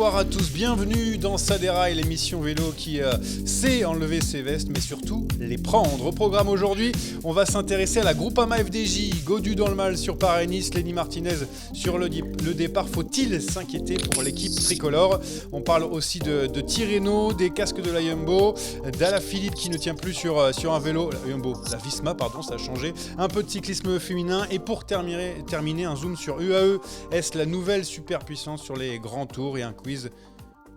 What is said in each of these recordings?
Bonsoir à tous, bienvenue dans Ça déraille, l'émission vélo qui sait enlever ses vestes, mais surtout les prendre. Au programme aujourd'hui, on va s'intéresser à la Groupama FDJ, Gaudu dans le mal sur Paris-Nice, Lenny Martinez sur le départ. Faut-il s'inquiéter pour l'équipe tricolore? On parle aussi de Tirreno, des casques de la Jumbo, d'Alaphilippe qui ne tient plus sur un vélo, la Jumbo, la Visma, pardon, ça a changé, un peu de cyclisme féminin et pour terminer un zoom sur UAE, est-ce la nouvelle superpuissance sur les grands tours et un quiz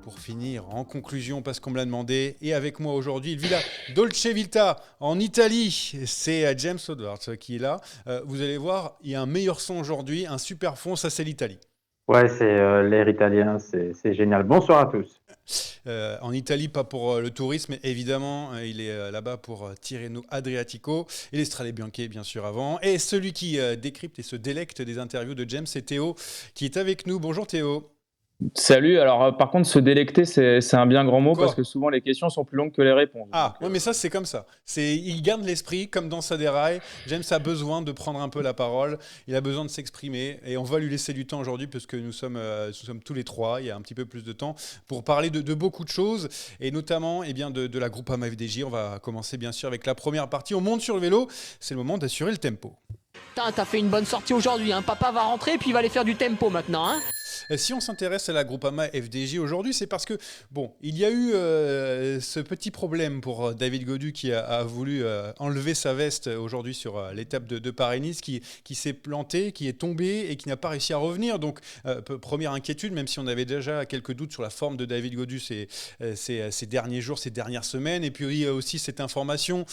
pour finir en conclusion parce qu'on me l'a demandé. Et avec moi aujourd'hui, il vit la Dolce Vita en Italie. C'est James Edwards qui est là. Vous allez voir, il y a un meilleur son aujourd'hui, un super fond, ça c'est l'Italie. Ouais, c'est l'air italien, c'est génial. Bonsoir à tous. En Italie, pas pour le tourisme, évidemment, il est là-bas pour Tirreno Adriatico et l'Estrade Bianche, bien sûr, avant. Et celui qui décrypte et se délecte des interviews de James, c'est Théo, qui est avec nous. Bonjour Théo. Salut, alors par contre se délecter c'est un bien grand mot. Quoi? Parce que souvent les questions sont plus longues que les réponses. Ah, ouais, mais ça c'est comme ça. Il garde l'esprit comme dans Ça déraille. James a besoin de prendre un peu la parole, il a besoin de s'exprimer et on va lui laisser du temps aujourd'hui parce que nous sommes tous les trois, il y a un petit peu plus de temps pour parler de beaucoup de choses et notamment de la Groupama FDJ. On va commencer bien sûr avec la première partie, on monte sur le vélo, c'est le moment d'assurer le tempo. T'as fait une bonne sortie aujourd'hui, hein. Papa va rentrer et puis il va aller faire du tempo maintenant, hein. Si on s'intéresse à la Groupama FDJ aujourd'hui, c'est parce que, il y a eu ce petit problème pour David Gaudu qui a voulu enlever sa veste aujourd'hui sur l'étape de Paris-Nice, qui s'est planté, qui est tombé et qui n'a pas réussi à revenir. Donc, première inquiétude, même si on avait déjà quelques doutes sur la forme de David Gaudu ces derniers jours, ces dernières semaines. Et puis, il y a aussi cette information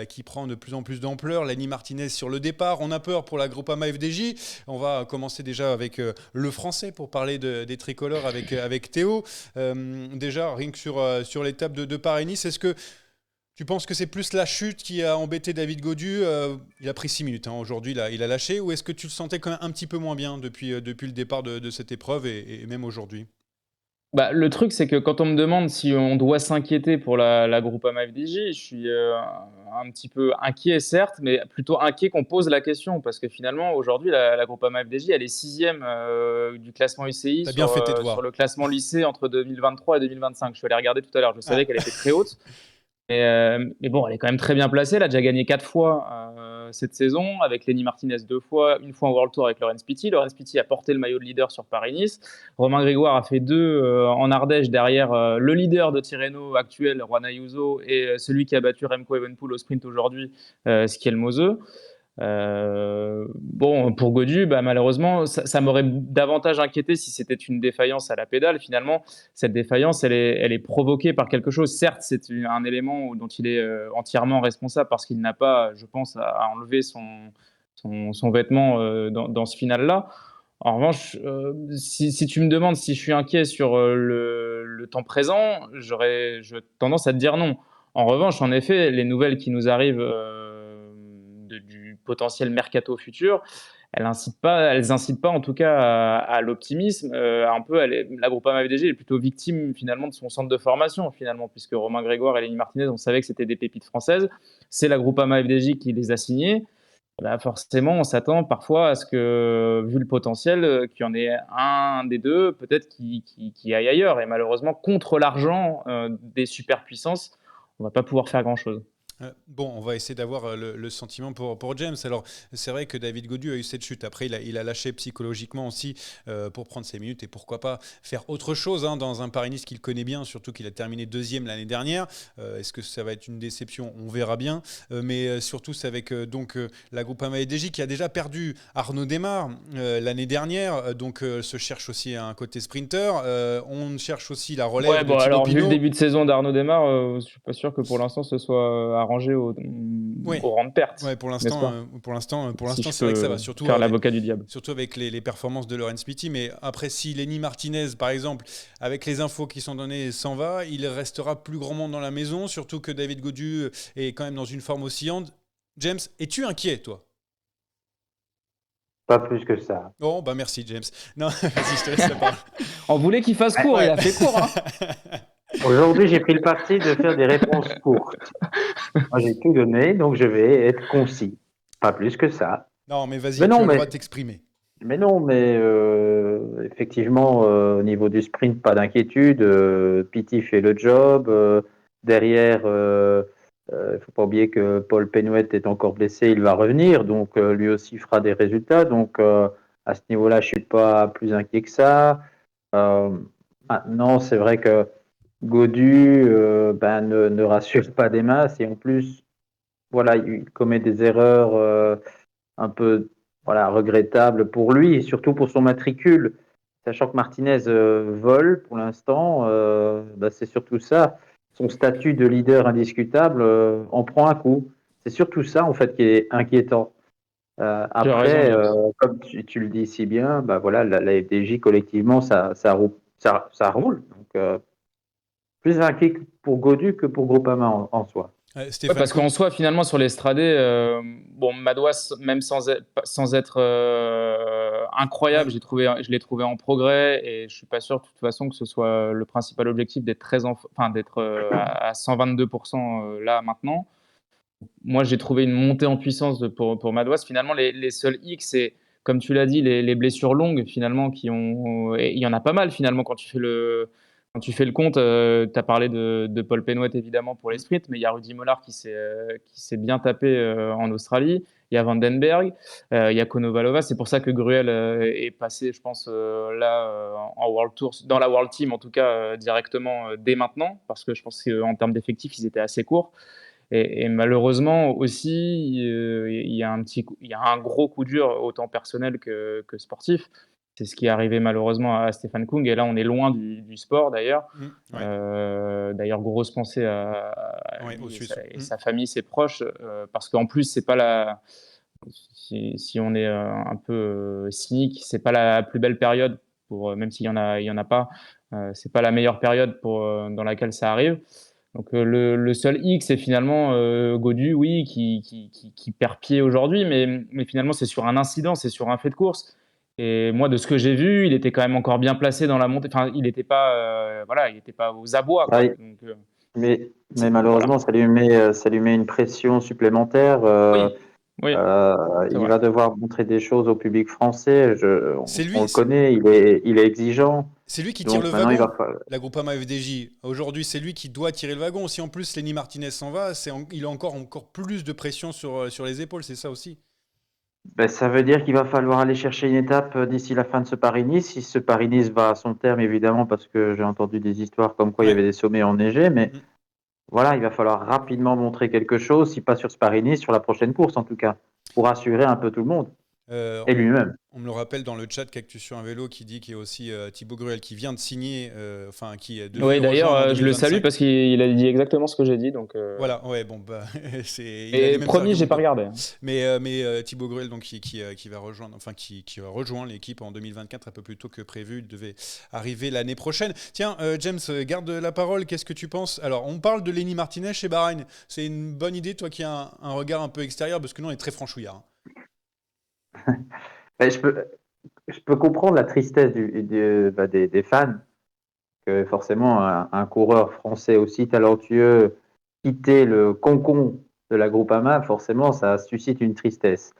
qui prend de plus en plus d'ampleur. Lenny Martinez sur le départ. On a peur pour la Groupama FDJ. On va commencer déjà avec le français pour parler des tricolores avec Théo. Déjà, rien que sur l'étape de Paris-Nice, est-ce que tu penses que c'est plus la chute qui a embêté David Gaudu? Il a pris 6 minutes, aujourd'hui il a lâché, ou est-ce que tu le sentais quand même un petit peu moins bien depuis le départ de cette épreuve et même aujourd'hui? Le truc c'est que quand on me demande si on doit s'inquiéter pour la Groupama FDJ, je suis un petit peu inquiet certes, mais plutôt inquiet qu'on pose la question parce que finalement aujourd'hui la Groupama FDJ elle est 6e du classement UCI sur le classement lycée entre 2023 et 2025. Je suis allé regarder tout à l'heure, je savais qu'elle était très haute. Mais bon, elle est quand même très bien placée. Elle a déjà gagné 4 fois cette saison, avec Lenny Martinez 2 fois, une fois en World Tour avec Laurens Pitty. Laurens Pitty a porté le maillot de leader sur Paris-Nice. Romain Grégoire a fait 2 en Ardèche derrière le leader de Tirreno actuel, Juan Ayuso, et celui qui a battu Remco Evenepoel au sprint aujourd'hui, Skiel Mose. Pour Gaudu, malheureusement, ça m'aurait davantage inquiété si c'était une défaillance à la pédale. Finalement, cette défaillance, elle est provoquée par quelque chose. Certes, c'est un élément dont il est entièrement responsable parce qu'il n'a pas, je pense, à enlever son vêtement dans ce final-là. En revanche, si tu me demandes si je suis inquiet sur le temps présent, j'aurais tendance à te dire non. En revanche, en effet, les nouvelles qui nous arrivent du potentiel mercato futur, elles incitent pas en tout cas à l'optimisme. La Groupama FDJ est plutôt victime finalement de son centre de formation finalement, puisque Romain Grégoire et Lenny Martinez, on savait que c'était des pépites françaises. C'est la Groupama FDJ qui les a signés. Forcément, on s'attend parfois à ce que, vu le potentiel, qu'il y en ait un des deux, peut-être qui aille ailleurs. Et malheureusement, contre l'argent des superpuissances, on va pas pouvoir faire grand-chose. On va essayer d'avoir le sentiment pour James. Alors, c'est vrai que David Gaudu a eu cette chute. Après, il a lâché psychologiquement aussi pour prendre ses minutes et pourquoi pas faire autre chose dans un Paris-Nice qu'il connaît bien, surtout qu'il a terminé 2e l'année dernière. Est-ce que ça va être une déception? On verra bien. Mais surtout, c'est avec la Groupama FDJ qui a déjà perdu Arnaud Démare l'année dernière. Donc, se cherche aussi un côté sprinter. On cherche aussi la relève de Thibaut Pinot. Vu le début de saison d'Arnaud Démare, je ne suis pas sûr que pour l'instant ce soit arrangé au rang de perte. Ouais, pour l'instant, c'est vrai que ça va. Surtout faire l'avocat du diable. Surtout avec les performances de Laurens Pitty. Mais après, si Lenny Martinez, par exemple, avec les infos qui sont données, s'en va, il restera plus grand monde dans la maison. Surtout que David Gaudu est quand même dans une forme oscillante. James, es-tu inquiet, toi? Pas plus que ça. Oh, merci, James. Non, vas-y, je te laisse la parole. On voulait qu'il fasse court, il a fait court. Aujourd'hui, j'ai pris le parti de faire des réponses courtes. Moi, j'ai tout donné, donc je vais être concis. Pas plus que ça. Non, mais vas-y, tu as le droit de t'exprimer. Mais non, mais effectivement, au niveau du sprint, pas d'inquiétude. Pity fait le job. Derrière, il faut pas oublier que Paul Penouet est encore blessé, il va revenir, donc lui aussi fera des résultats. Donc à ce niveau-là, je suis pas plus inquiet que ça. Euh, Maintenant, c'est vrai que Godu ne rassure pas des masses et en plus, voilà, il commet des erreurs un peu voilà, regrettables pour lui et surtout pour son matricule. Sachant que Martinez vole pour l'instant, c'est surtout ça. Son statut de leader indiscutable en prend un coup. C'est surtout ça en fait qui est inquiétant. Tu as raison, Après, James. comme tu le dis si bien, voilà, la FDJ collectivement, ça roule. Donc, plus inquiet pour Godu que pour Groupama en soi. Ouais, Stéphane parce Koum. qu'en soi, finalement, sur l'estrade, bon, Madouas, même sans être incroyable, Ouais. je l'ai trouvé en progrès et je suis pas sûr de toute façon que ce soit le principal objectif d'être enfin, d'être à 122% là maintenant. Moi, j'ai trouvé une montée en puissance pour Madouas. Finalement, les seuls X, c'est, comme tu l'as dit, les blessures longues, finalement, et il y en a pas mal, finalement, quand tu fais le compte. Tu as parlé de Paul Penouet, évidemment, pour les Mm. sprints, mais il y a Rudy Mollard qui s'est bien tapé en Australie. Il y a Vandenberg, il y a Konovalova. C'est pour ça que Gruel est passé, je pense, là, en World Tour, dans la World Team, en tout cas, directement dès maintenant, parce que je pense qu'en termes d'effectifs, ils étaient assez courts. Et malheureusement aussi, il y a un gros coup dur, autant personnel que sportif. C'est ce qui est arrivé malheureusement à Stéphane Kung. Et là, on est loin du sport d'ailleurs. Ouais. D'ailleurs, grosse pensée à Ouais, au lui Suisse. et sa famille, ses proches, parce qu'en plus, c'est pas si on est un peu cynique, c'est pas la plus belle période même s'il y en a pas, c'est pas la meilleure période dans laquelle ça arrive. Donc le seul X, c'est finalement Godu, oui, qui perd pied aujourd'hui, mais finalement c'est sur un incident, c'est sur un fait de course. Et moi, de ce que j'ai vu, il était quand même encore bien placé dans la montée. Enfin, il n'était pas, voilà, il n'était pas aux abois, quoi. Ouais, Donc, mais voilà. malheureusement, ça lui met une pression supplémentaire. Oui, oui, c'est Il vrai. va devoir montrer des choses au public français. C'est On lui, le connaît, il est exigeant. c'est lui qui tire le Donc maintenant, il va wagon, falloir. la Groupama FDJ. Aujourd'hui, c'est lui qui doit tirer le wagon. Si en plus Lenny Martinez s'en va, il a encore plus de pression sur les épaules, c'est ça aussi. Ça veut dire qu'il va falloir aller chercher une étape d'ici la fin de ce Paris-Nice. Si ce Paris-Nice va à son terme, évidemment, parce que j'ai entendu des histoires comme quoi il y Ouais. avait des sommets enneigés. Mais Mm. voilà, il va falloir rapidement montrer quelque chose, si pas sur ce Paris-Nice, sur la prochaine course en tout cas, pour assurer un peu tout le monde Euh, et on, lui-même. on me le rappelle dans le chat Cactus sur un vélo qui dit qu'il y a aussi Thibaut Gruel qui vient de signer, enfin qui devait Oui, le rejoindre en d'ailleurs, je le salue 2025. parce qu'il a dit exactement ce que j'ai dit. Donc, Voilà, ouais, bon, bah, il a les et mêmes promis, j'ai pas arguments. regardé, hein. Mais Thibaut Gruel, donc, qui va rejoindre, enfin, qui rejoint l'équipe en 2024 un peu plus tôt que prévu. Il devait arriver l'année prochaine. Tiens, James, garde la parole. Qu'est-ce que tu penses? Alors, on parle de Lenny Martinez chez Bahreïn. C'est une bonne idée, toi qui as un regard un peu extérieur, parce que nous, on est très franchouillard, hein. Ben, je peux comprendre la tristesse des fans, que forcément un coureur français aussi talentueux quitter le concon de la Groupama, forcément ça suscite une tristesse.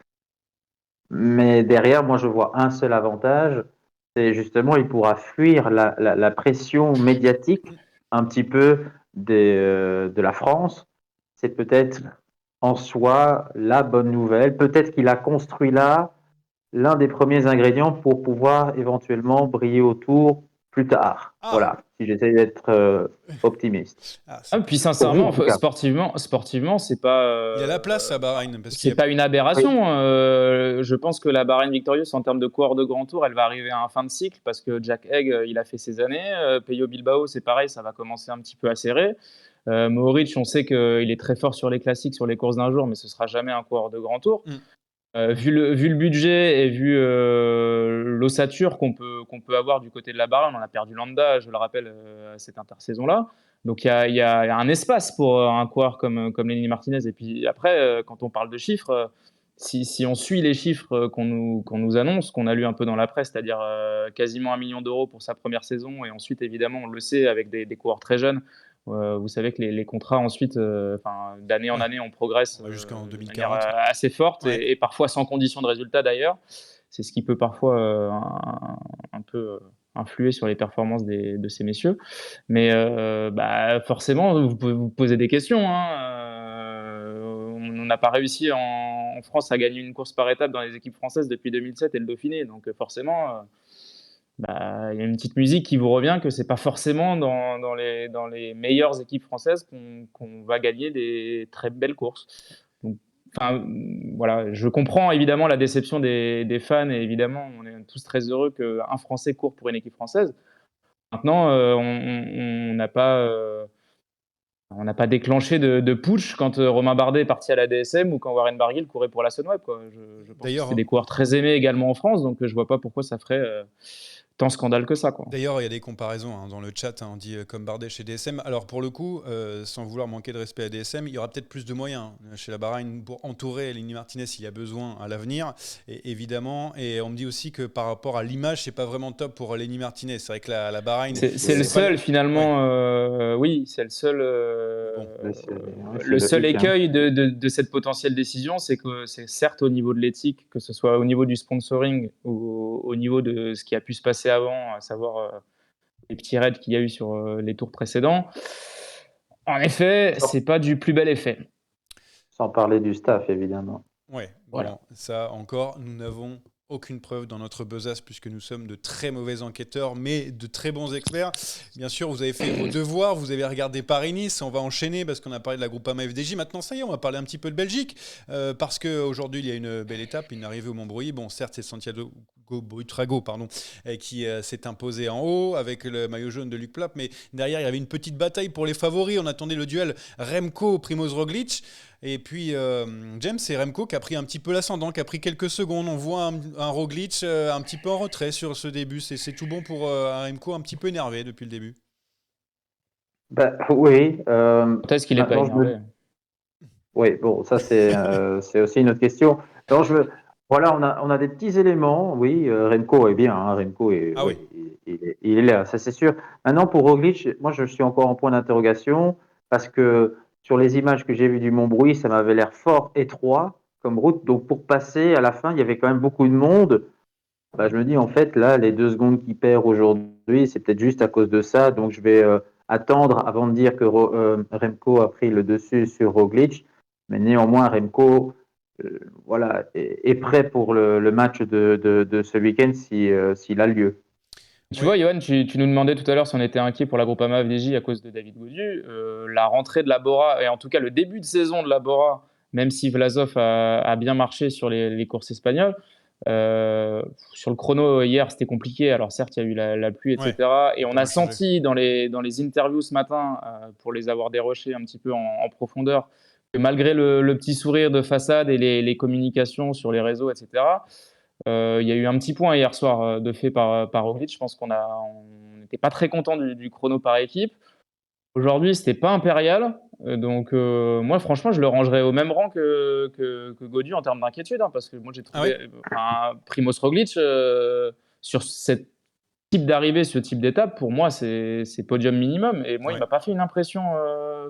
Mais derrière, moi je vois un seul avantage, c'est justement il pourra fuir la pression médiatique un petit peu de la France. C'est peut-être en soi la bonne nouvelle. Peut-être qu'il a construit là l'un des premiers ingrédients pour pouvoir éventuellement briller au tour plus tard. Ah, Voilà, si j'essaie d'être optimiste. ah Ah, c'est puis Pour vous, en sincèrement, tout cas. sportivement, il y a la place à Bahreïn, parce qu'il y c'est a... pas une Oui. aberration. Je pense que la Bahreïn Victorious, en termes de coureur de grand tour, elle va arriver à un fin de cycle parce que Jack Egg, il a fait ses années. Peyo Bilbao, c'est pareil, ça va commencer un petit peu à serrer. Mohoric, on sait qu'il est très fort sur les classiques, sur les courses d'un jour, mais ce sera jamais un coureur de grand tour. Mm. Vu le budget et vu l'ossature qu'on peut avoir du côté de la Bahreïn, on a perdu Landa, je le rappelle, cette intersaison-là. Donc il y a un espace pour un coureur comme Lenny Martinez. Et puis après, quand on parle de chiffres, si on suit les chiffres qu'on nous annonce, qu'on a lu un peu dans la presse, c'est-à-dire quasiment 1 million d'euros pour sa première saison, et ensuite évidemment on le sait avec des coureurs très jeunes, vous savez que les contrats ensuite, d'année en Ouais, année, on progresse on va jusqu'en de manière 2040. assez forte Ouais. et parfois sans condition de résultat d'ailleurs. C'est ce qui peut parfois un peu influer sur les performances de ces messieurs. Mais forcément, vous pouvez vous poser des questions, hein. On n'a pas réussi en France à gagner une course par étape dans les équipes françaises depuis 2007 et le Dauphiné. Donc forcément, il y a une petite musique qui vous revient que c'est pas forcément dans les meilleures équipes françaises qu'on va gagner des très belles courses. Donc, voilà, je comprends évidemment la déception des fans et évidemment on est tous très heureux qu'un Français court pour une équipe française. Maintenant, on n'a pas déclenché de putsch quand Romain Bardet est parti à la DSM ou quand Warren Barguil courait pour la Sunweb, quoi. Je pense que c'est des coureurs très aimés également en France, donc je vois pas pourquoi ça ferait tant scandale que ça, quoi. D'ailleurs, il y a des comparaisons dans le chat, on dit comme Bardet chez DSM. Alors pour le coup, sans vouloir manquer de respect à DSM, il y aura peut-être plus de moyens chez la Bahreïn pour entourer Lenny Martinez s'il y a besoin à l'avenir, évidemment. Et on me dit aussi que par rapport à l'image, c'est pas vraiment top pour Lenny Martinez. C'est vrai que la Bahreïn... C'est le seul, finalement, oui, c'est le seul, le seul écueil de cette potentielle décision, c'est que c'est certes au niveau de l'éthique, que ce soit au niveau du sponsoring ou au niveau de ce qui a pu se passer avant, à savoir les petits raids qu'il y a eu sur les tours précédents. En effet, c'est pas du plus bel effet. Sans parler du staff, évidemment. Ouais, voilà. Bon, ça encore, nous n'avons aucune preuve dans notre besace puisque nous sommes de très mauvais enquêteurs mais de très bons experts. Bien sûr, vous avez fait vos devoirs, vous avez regardé Paris-Nice, on va enchaîner parce qu'on a parlé de la Groupama FDJ. Maintenant, ça y est, on va parler un petit peu de Belgique parce qu'aujourd'hui, il y a une belle étape, une arrivée au Mont-Bruy. Bon, certes, c'est Santiago Buitrago qui s'est imposé en haut avec le maillot jaune de Luc Plapp, mais derrière, il y avait une petite bataille pour les favoris. On attendait le duel Remco-Primoz Roglic. Et puis James, c'est Remco qui a pris un petit peu l'ascendant, qui a pris quelques secondes. On voit un Roglic un petit peu en retrait sur ce début. C'est tout bon pour un Remco un petit peu énervé depuis le début. Oui. Est-ce qu'il n'est pas énervé? Oui, bon, ça c'est aussi une autre question. Non, voilà, on a des petits éléments. Oui, Remco est bien. Hein, Remco est, oui. il est là, ça c'est sûr. Maintenant, pour Roglic, moi je suis encore en point d'interrogation parce que sur les images que j'ai vues du Mont-Bruy, ça m'avait l'air fort étroit comme route. Donc pour passer, à la fin, il y avait quand même beaucoup de monde. Je me dis en fait, là, les 2 secondes qu'il perd aujourd'hui, c'est peut-être juste à cause de ça. Donc je vais attendre avant de dire que Remco a pris le dessus sur Roglic. Mais néanmoins, Remco est prêt pour le match de ce week-end s'il a lieu. Tu vois, Johan, tu nous demandais tout à l'heure si on était inquiet pour la Groupama FDJ à cause de David Gaudu. La rentrée de la Bora, et en tout cas le début de saison de la Bora, même si Vlasov a bien marché sur les courses espagnoles, sur le chrono hier c'était compliqué. Alors certes, il y a eu la pluie, etc. Et on a senti dans les interviews ce matin, pour les avoir dérochés un petit peu en profondeur, que malgré le petit sourire de façade et les communications sur les réseaux, etc., il y a eu un petit point hier soir de fait par Roglic. Je pense qu'on n'était pas très content du chrono par équipe. Aujourd'hui, c'était pas impérial. Donc, moi, franchement, je le rangerais au même rang que Gaudu en termes d'inquiétude. Hein, parce que moi, j'ai trouvé Primoz Roglic sur ce type d'arrivée, ce type d'étape, pour moi, c'est podium minimum. Et moi, il m'a pas fait une impression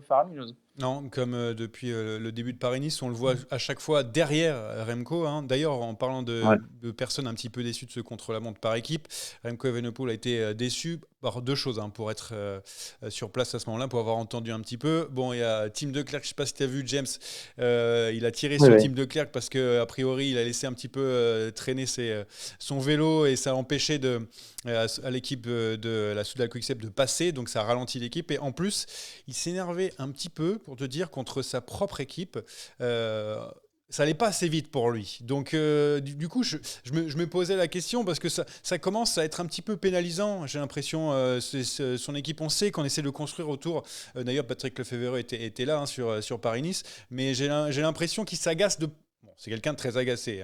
faramineuse. Non, comme depuis le début de Paris-Nice, on le voit à chaque fois derrière Remco. Hein. D'ailleurs, en parlant de personnes un petit peu déçues de ce contre-la-montre par équipe, Remco Evenepoel a été déçu par 2 choses pour être sur place à ce moment-là, pour avoir entendu un petit peu. Bon, il y a Tim de Klerk, je ne sais pas si tu as vu, James, il a tiré sur Tim de Klerk parce qu'a priori, il a laissé un petit peu traîner son vélo et ça a empêché à l'équipe de la Soudal Quick-Step de passer, donc ça a ralenti l'équipe. Et en plus, il s'énervait un petit peu, pour te dire, contre sa propre équipe. Ça n'allait pas assez vite pour lui. Donc, du coup, je me posais la question parce que ça commence à être un petit peu pénalisant. J'ai l'impression, son équipe, on sait qu'on essaie de construire autour. D'ailleurs, Patrick Lefevere était là sur Paris-Nice. Mais j'ai l'impression qu'il s'agace de... Bon, c'est quelqu'un de très agacé,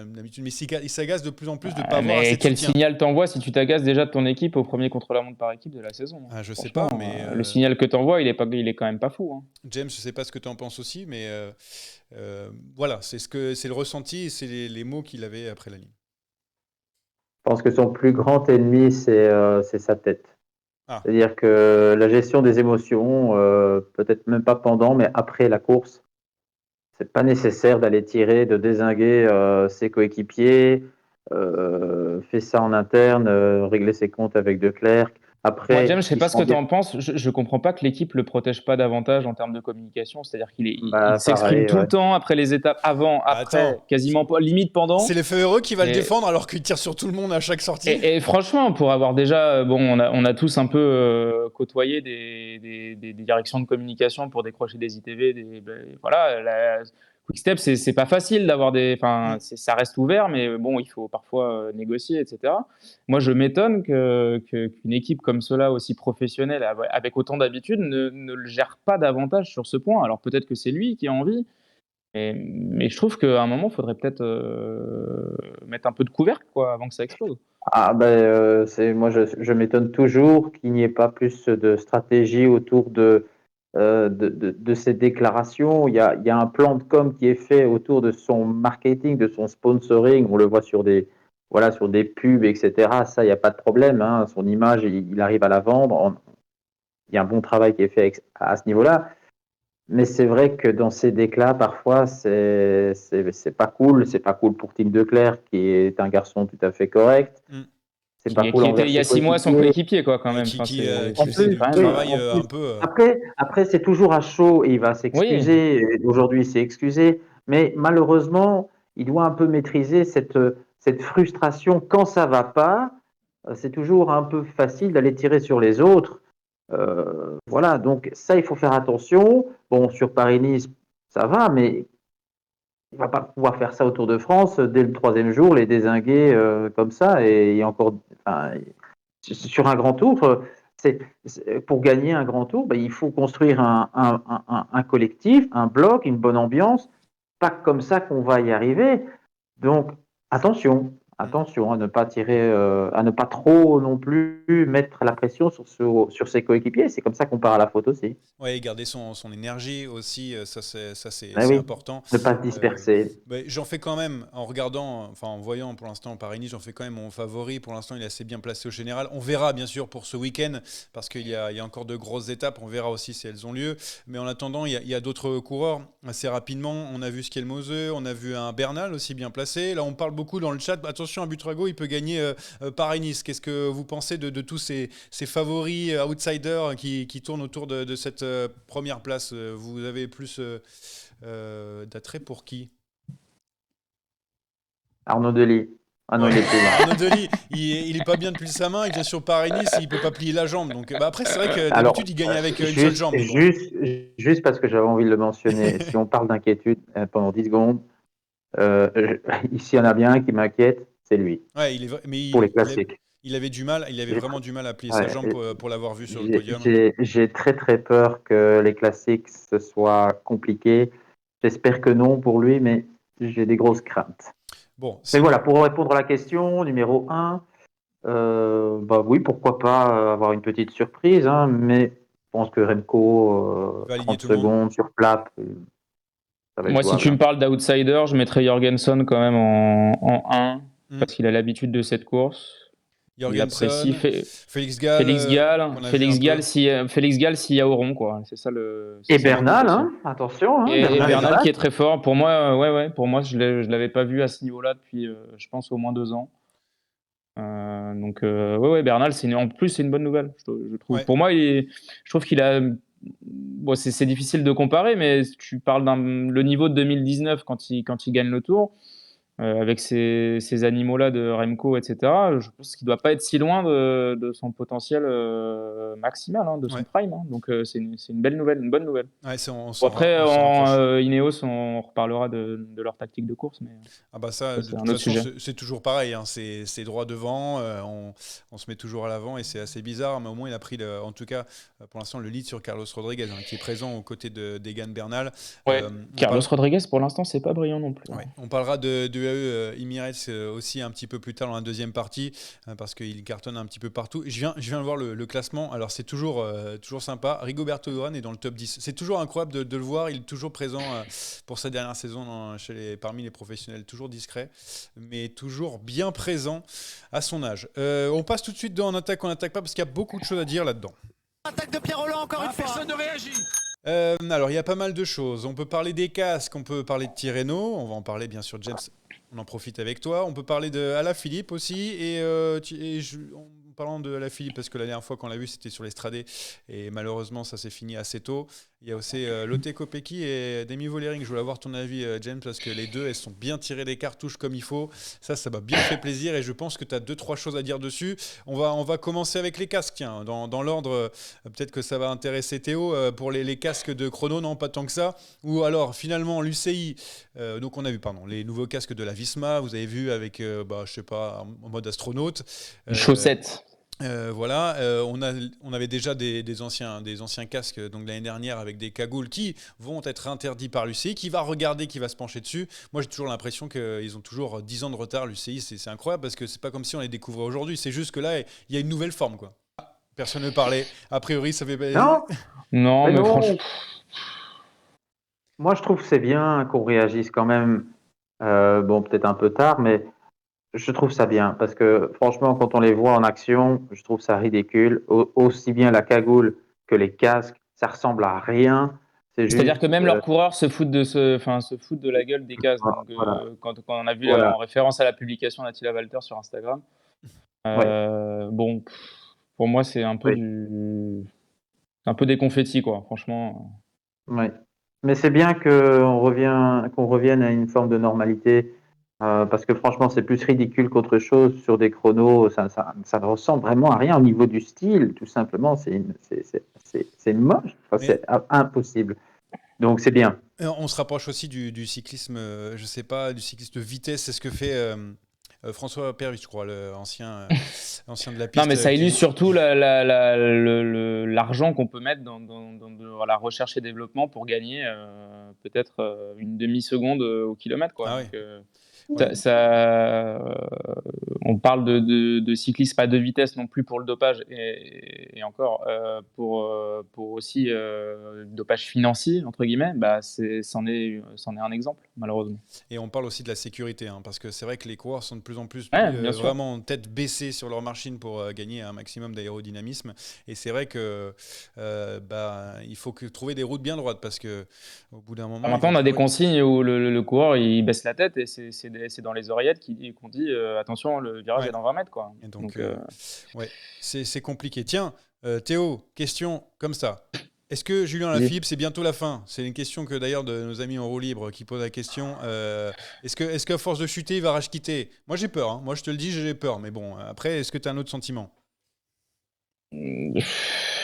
d'habitude, mais il s'agace de plus en plus de ne pas avoir assez de soutien. Quel signal t'envoies si tu t'agaces déjà de ton équipe au premier contre-la-montre par équipe de la saison? Je sais pas, mais... Le signal que t'envoies, il est quand même pas fou. Hein. James, je sais pas ce que tu en penses aussi, mais voilà, c'est le ressenti et c'est les mots qu'il avait après la ligne. Je pense que son plus grand ennemi, c'est sa tête. C'est-à-dire que la gestion des émotions, peut-être même pas pendant, mais après la course, c'est pas nécessaire d'aller tirer, de dézinguer ses coéquipiers. fait ça en interne, régler ses comptes avec De Clercq. Après, Moi, James, je sais il pas se ce rend que tu bien. en penses. Je comprends pas que l'équipe le protège pas davantage en termes de communication. C'est-à-dire il Bah, s'exprime pareil, tout ouais. le temps après les étapes, avant, après, Attends, quasiment pas, limite pendant. c'est les Feureux qui va le Et, défendre alors qu'il tire sur tout le monde à chaque sortie. et franchement, pour avoir déjà, bon, on a tous un peu côtoyé des directions de communication pour décrocher des ITV, voilà, Quickstep, c'est pas facile d'avoir enfin, ça reste ouvert, mais bon, il faut parfois négocier, etc. Moi, je m'étonne qu'une équipe comme cela, aussi professionnelle, avec autant d'habitude, ne le gère pas davantage sur ce point. Alors peut-être que c'est lui qui a envie, mais je trouve qu'à un moment, il faudrait peut-être mettre un peu de couvercle, quoi, avant que ça explose. Ah ben, moi je m'étonne toujours qu'il n'y ait pas plus de stratégie autour de ces déclarations. Il y a un plan de com qui est fait autour de son marketing, de son sponsoring. On le voit sur voilà, sur des pubs, etc. Ça, il n'y a pas de problème, hein. Son image, il arrive à la vendre. Il y a un bon travail qui est fait à ce niveau-là. Mais c'est vrai que dans ces déclats, parfois, c'est pas cool. C'est pas cool pour Tim Declercq, qui est un garçon tout à fait correct. Mm. C'est pas Qui cool était envers il y a ses 6 mois son coéquipiers. coéquipier, quoi, quand Ouais, même. Enfin, En qui fait plus, du quand même, oui, travail en plus. un peu. Après c'est toujours à chaud et il va oui. s'excuser. Aujourd'hui, il s'est excusé. Mais malheureusement, il doit un peu maîtriser cette frustration quand ça va pas. C'est toujours un peu facile d'aller tirer sur les autres. Voilà, donc ça, il faut faire attention. Bon, sur Paris-Nice, ça va, mais il va pas pouvoir faire ça au Tour de France dès le 3e jour, les dézinguer comme ça. Et encore, enfin, sur un grand tour, pour gagner un grand tour, il faut construire un collectif, un bloc, une bonne ambiance. Pas comme ça qu'on va y arriver. Donc, attention, attention à ne pas tirer, à ne pas trop non plus mettre la pression sur ses coéquipiers. C'est comme ça qu'on part à la faute aussi. Ouais, garder son énergie aussi, ça Ah c'est oui, important. ne pas se Euh, disperser. J'en fais quand même, en regardant, enfin en voyant pour l'instant Paris-Nice, j'en fais quand même mon favori. Pour l'instant, il est assez bien placé au général. On verra bien sûr pour ce week-end, parce qu'il y a encore de grosses étapes. On verra aussi si elles ont lieu. Mais en attendant, il y a d'autres coureurs assez rapidement. On a vu Skelmose, on a vu un Bernal aussi bien placé. Là, on parle beaucoup dans le chat. Attention, à Butrago, il peut gagner Paris-Nice. Qu'est-ce que vous pensez de tous ces favoris outsiders qui tournent autour de cette première place? Vous avez plus d'attrait pour qui? Arnaud Delis. Ah non, Ouais. il est plus loin. Arnaud Delis, il est pas bien depuis sa main, il vient sur Paris-Nice, il peut pas plier la jambe. Donc, après, c'est vrai que Alors, d'habitude, il gagne avec une seule jambe. Mais bon. juste parce que j'avais envie de le mentionner, si on parle d'inquiétude pendant 10 secondes, ici, il y en a bien un qui m'inquiète, c'est lui, Ouais, mais pour les classiques. il avait du mal, il avait J'ai vraiment du mal à plier sa ouais, jambe pour l'avoir vu sur le podium. j'ai très très peur que les classiques, ce soit compliqué. J'espère que non pour lui, mais j'ai des grosses craintes. Bon, Mais sinon, voilà, pour répondre à la question, numéro 1, oui, pourquoi pas avoir une petite surprise, hein, mais je pense que Remco, il va aligner 30 tout le monde. secondes sur plat, ça va être Moi, si tu jouable. me parles d'outsider, je mettrais Jorgensen quand même en 1, Hmm. parce qu'il a l'habitude de cette course. Il l'apprécie. Jorgensen, Félix Gall, qu'on a vu un peu. Félix Gall, s'il y a Oron, quoi. C'est ça Et ma cote Bernal, aussi. hein, attention, hein, Et Bernal est Bernal vache. qui est très fort. Pour moi, pour moi, je l'avais pas vu à ce niveau-là depuis, je pense, au moins 2 ans. Donc, ouais, Bernal, en plus, c'est une bonne nouvelle, je trouve. Ouais. Pour moi, je trouve qu'il a. Bon, c'est difficile de comparer, mais tu parles le niveau de 2019 quand il gagne le Tour. Avec ces animaux-là de Remco, etc., je pense qu'il ne doit pas être si loin de son potentiel maximal, hein, de son Ouais. prime. Hein. Donc c'est une belle nouvelle, une bonne nouvelle. Ouais, Bon, après, on s'en rapproche. Ineos, on reparlera de leur tactique de course, mais Ah bah ça, de c'est toute un autre façon, sujet. c'est toujours pareil, hein. C'est droit devant, on se met toujours à l'avant et c'est assez bizarre, mais au moins il a pris, en tout cas, pour l'instant, le lead sur Carlos Rodriguez, hein, qui est présent aux côtés d'Egan Bernal. Ouais. Carlos Rodriguez, pour l'instant, c'est pas brillant non plus. Ouais. On parlera de UAE Emirates aussi un petit peu plus tard dans la deuxième partie, parce qu'il cartonne un petit peu partout. Je viens de voir le classement, alors c'est toujours sympa. Rigoberto Urán est dans le top 10. C'est toujours incroyable de le voir, il est toujours présent pour sa dernière saison parmi les professionnels, toujours discret, mais toujours bien présent à son âge. On passe tout de suite en attaque, on n'attaque pas, parce qu'il y a beaucoup de choses à dire là-dedans. Attaque de Pierre Rolland encore une fois. Personne ne réagit. Alors, il y a pas mal de choses. On peut parler des casques, on peut parler de Tirreno, on va en parler bien sûr, James. on en profite avec toi. On peut parler de Alaphilippe aussi. En parlant de Alaphilippe, parce que la dernière fois qu'on l'a vu, c'était sur l'Estradé. Et malheureusement, ça s'est fini assez tôt. Il y a aussi Lotte Kopecky et Demi Vollering. Je voulais avoir ton avis, James, parce que les deux, elles sont bien tirées des cartouches comme il faut. Ça m'a bien fait plaisir. Et je pense que tu as 2-3 choses à dire dessus. On va commencer avec les casques. Tiens, dans l'ordre, peut-être que ça va intéresser Théo. Pour les casques de chrono, non, pas tant que ça. Ou alors, finalement, l'UCI. Donc, on a vu, les nouveaux casques de la Visma. Vous avez vu avec, je sais pas, en mode astronaute. Chaussettes. Voilà, on avait déjà des anciens casques donc l'année dernière avec des cagoules qui vont être interdits par l'UCI, qui va regarder, qui va se pencher dessus. Moi, j'ai toujours l'impression qu'ils ont toujours 10 ans de retard, l'UCI. C'est incroyable parce que c'est pas comme si on les découvrait aujourd'hui. C'est juste que là, il y a une nouvelle forme, quoi. Personne ne parlait. A priori, ça fait... Non, Non, mais franchement, moi je trouve que c'est bien qu'on réagisse quand même. Bon, peut-être un peu tard, mais je trouve ça bien parce que franchement, quand on les voit en action, je trouve ça ridicule. Aussi bien la cagoule que les casques, ça ressemble à rien. C'est c'est-à-dire juste, que même leurs coureurs se foutent se foutent de la gueule des casques. Donc, voilà, quand on a vu voilà. en référence à la publication d'Attila Walter sur Instagram, Ouais, bon, pour moi, c'est oui, un peu des confettis, quoi. Franchement. ouais. Mais c'est bien qu'on revienne à une forme de normalité parce que franchement, c'est plus ridicule qu'autre chose sur des chronos. Ça ne ressemble vraiment à rien au niveau du style, tout simplement. C'est moche. Enfin, Mais c'est impossible. Donc c'est bien. on se rapproche aussi du cyclisme, je sais pas, du cyclisme de vitesse. C'est ce que fait François Pervich, je crois, l'ancien de la Non, mais piste. ça illustre surtout l'argent qu'on peut mettre dans la recherche et développement pour gagner peut-être une demi-seconde au kilomètre, quoi. Ah Donc, oui, ouais. on parle de cyclisme, pas de vitesse non plus pour le dopage, et encore pour aussi dopage financier, entre guillemets, bah, c'en est un exemple, malheureusement. Et on parle aussi de la sécurité, hein, parce que c'est vrai que les coureurs sont de plus en plus Ouais, bien sûr. vraiment tête baissée sur leur machine pour gagner un maximum d'aérodynamisme. Et c'est vrai que il faut trouver des routes bien droites, parce que au bout d'un moment, ils Maintenant, vont on a des toujours être... consignes où le coureur il baisse la tête et c'est dans les oreillettes qu'on dit attention, le virage Ouais. est dans 20 mètres, quoi. Et donc, ouais, c'est compliqué. Tiens, Théo, question comme ça. Est-ce que Julien Alaphilippe, c'est bientôt la fin? C'est une question que d'ailleurs de nos amis en roue libre qui posent la question. Est-ce qu'à force de chuter, il va rage quitter? Moi, j'ai peur. Hein. Moi, je te le dis, j'ai peur. Mais bon, après, est-ce que tu as un autre sentiment?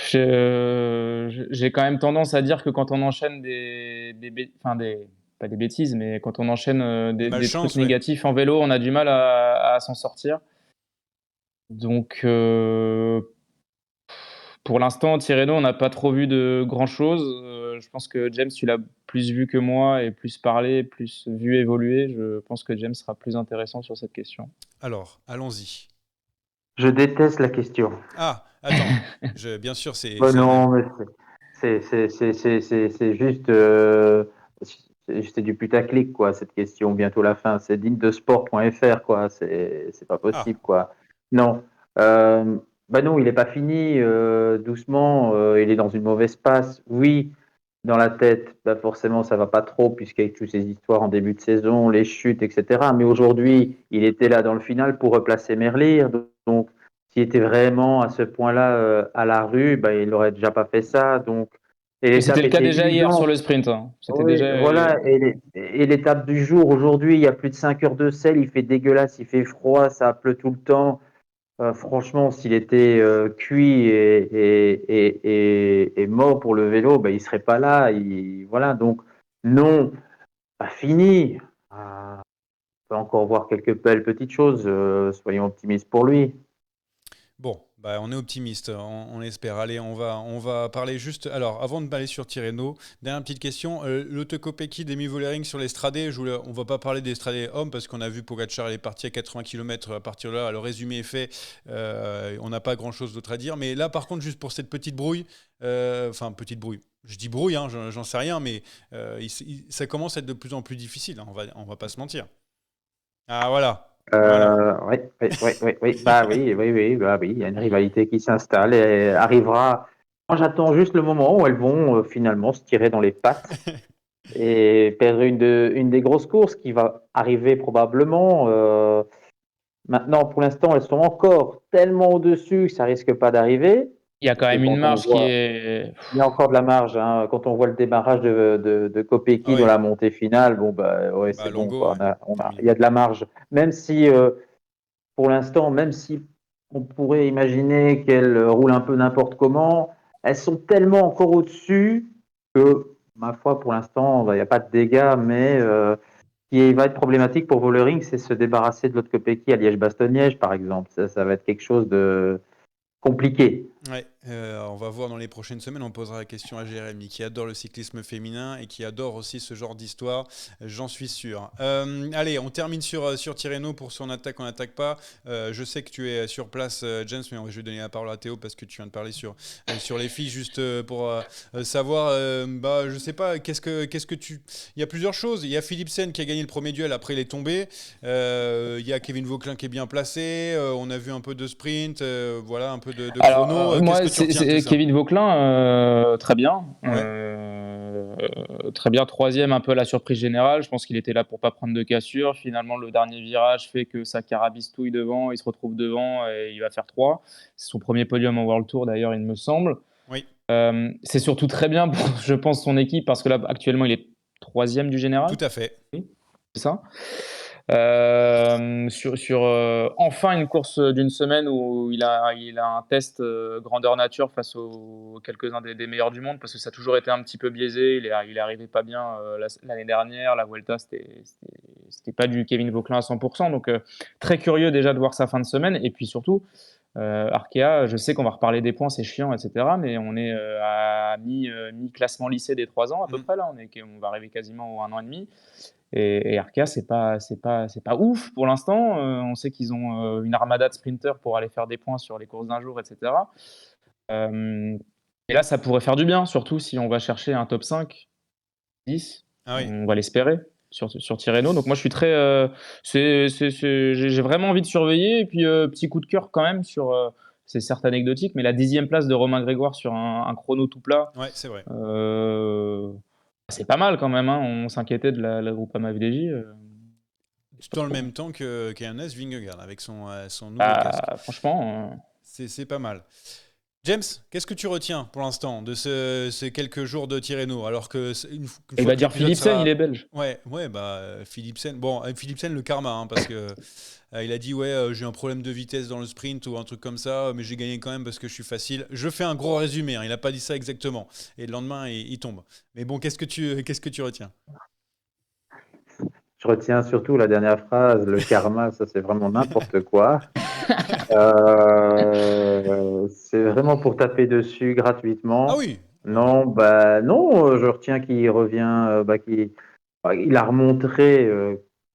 J'ai quand même tendance à dire que quand on enchaîne pas des bêtises, mais quand on enchaîne Des des trucs malchances, ouais. négatifs en vélo, on a du mal à s'en sortir. Donc, pour l'instant, Tirreno, on n'a pas trop vu de grand-chose. Je pense que James, tu l'as plus vu que moi et plus parlé, plus vu évoluer. Je pense que James sera plus intéressant sur cette question. Alors, allons-y. Je déteste la question. Ah, attends. Bien sûr, c'est un Non, avis. mais c'est juste c'est du putaclic, quoi, cette question. Bientôt la fin. C'est digne de sport.fr, quoi. C'est pas Ah, possible, quoi. Non. Non, il n'est pas fini. Doucement, il est dans une mauvaise passe. Oui, dans la tête, forcément, ça va pas trop, puisqu'avec toutes ces histoires en début de saison, les chutes, etc. Mais aujourd'hui, il était là dans le final pour replacer Merlier. Donc, s'il était vraiment à ce point-là à la rue, il n'aurait déjà pas fait ça. Donc, et Mais c'était l'étape le cas était déjà hier sur évidente. le sprint, hein. C'était Oui, déjà. voilà. Et l'étape du jour, aujourd'hui, il y a plus de 5 heures de sel, il fait dégueulasse, il fait froid, ça pleut tout le temps. Franchement, s'il était cuit et mort pour le vélo, il ne serait pas là. Voilà, donc non, pas fini. On peut encore voir quelques belles petites choses. Soyons optimistes pour lui. bon, on est optimiste, on espère. Allez, on va parler juste. Alors, avant de aller sur Tirreno, dernière petite question. Lotte Kopecky, Demi Vollering sur l'Estradé. On va pas parler d'Estradé homme parce qu'on a vu Pogacar, il est parti à 80 km. À partir de là, le résumé est fait. On n'a pas grand-chose d'autre à dire. Mais là, par contre, juste pour cette petite brouille, petite brouille. Je dis brouille, hein, j'en sais rien, mais ça commence à être de plus en plus difficile. Hein, on va pas se mentir. Ah, voilà. Voilà. Oui, oui. Oui. Il y a une rivalité qui s'installe et arrivera. Moi, j'attends juste le moment où elles vont finalement se tirer dans les pattes et perdre une des grosses courses qui va arriver probablement. Maintenant, pour l'instant, elles sont encore tellement au-dessus que ça risque pas d'arriver. Il y a quand Parce que même une quand on marge qui voit, est. il y a encore de la marge, hein. Quand on voit le démarrage de Ah Kopecky dans oui, la montée finale, bon, bah, ouais, bah c'est bon, Longo, quoi. ouais, Il y terminé. a de la marge. Même si, pour l'instant, même si on pourrait imaginer qu'elles roulent un peu n'importe comment, elles sont tellement encore au-dessus que, ma foi, pour l'instant, bah, il n'y a pas de dégâts, mais ce qui va être problématique pour Vollering, c'est se débarrasser de l'autre Kopecky à Liège-Bastogne-Liège, par exemple. Ça va être quelque chose de compliqué. Ouais, on va voir dans les prochaines semaines, on posera la question à Jérémy, qui adore le cyclisme féminin et qui adore aussi ce genre d'histoire, j'en suis sûr. Allez, on termine sur Tirreno pour son attaque, on n'attaque pas. Je sais que tu es sur place, James, mais je vais donner la parole à Théo parce que tu viens de parler sur les filles, juste pour savoir, je sais pas, qu'est-ce que tu... Il y a plusieurs choses, il y a Philipsen qui a gagné le premier duel, après il est tombé. Il y a Kevin Vauquelin qui est bien placé, on a vu un peu de sprint, voilà, un peu de chrono. Qu'est-ce Moi, que tu retiens de tout ça? Kevin Vauquelin, très bien. Ouais. Très bien. Troisième, un peu la surprise générale. Je pense qu'il était là pour pas prendre de cassure. Finalement, le dernier virage fait que ça carabistouille devant. Il se retrouve devant et il va faire 3. C'est son premier podium en World Tour, d'ailleurs, il me semble. Oui, C'est surtout très bien pour, je pense, son équipe parce que là, actuellement, il est troisième du général. tout à fait. C'est ça. Enfin une course d'une semaine où il a un test grandeur nature face aux quelques-uns des meilleurs du monde parce que ça a toujours été un petit peu biaisé. Il est arrivé pas bien l'année dernière. La Vuelta, c'était pas du Kevin Vauquelin à 100%. Donc très curieux déjà de voir sa fin de semaine. Et puis surtout, Arkea, je sais qu'on va reparler des points, c'est chiant, etc. Mais on est à mi-classement lycée des 3 ans à peu près là. On va arriver quasiment au 1 an et demi. Et Arkea, c'est pas ouf pour l'instant. On sait qu'ils ont une armada de sprinters pour aller faire des points sur les courses d'un jour, etc. Et là, ça pourrait faire du bien, surtout si on va chercher un top 5, 10. Ah oui. On va l'espérer sur Tirreno. Donc moi, je suis très... j'ai vraiment envie de surveiller. Et puis, petit coup de cœur quand même sur... c'est certes anecdotique, mais la 10e place de Romain Grégoire sur un chrono tout plat. Ouais, c'est vrai. C'est pas mal quand même, hein. On s'inquiétait de la Groupama FDJ. Tout en le même temps qu'Ernest Vingegaard avec son nouveau casque. Franchement, C'est pas mal. James, qu'est-ce que tu retiens pour l'instant de ces quelques jours de Tirreno alors que il va dire Philipsen, il est belge. Ouais, Philipsen. Bon, Philipsen le karma hein, parce que il a dit j'ai un problème de vitesse dans le sprint ou un truc comme ça, mais j'ai gagné quand même parce que je suis facile. Je fais un gros résumé, hein, il n'a pas dit ça exactement et le lendemain il tombe. Mais bon, qu'est-ce que tu retiens? Je retiens surtout la dernière phrase, le karma, ça c'est vraiment n'importe quoi. C'est vraiment pour taper dessus Ah gratuitement. oui. Non, bah non, je retiens qu'il revient, il a remontré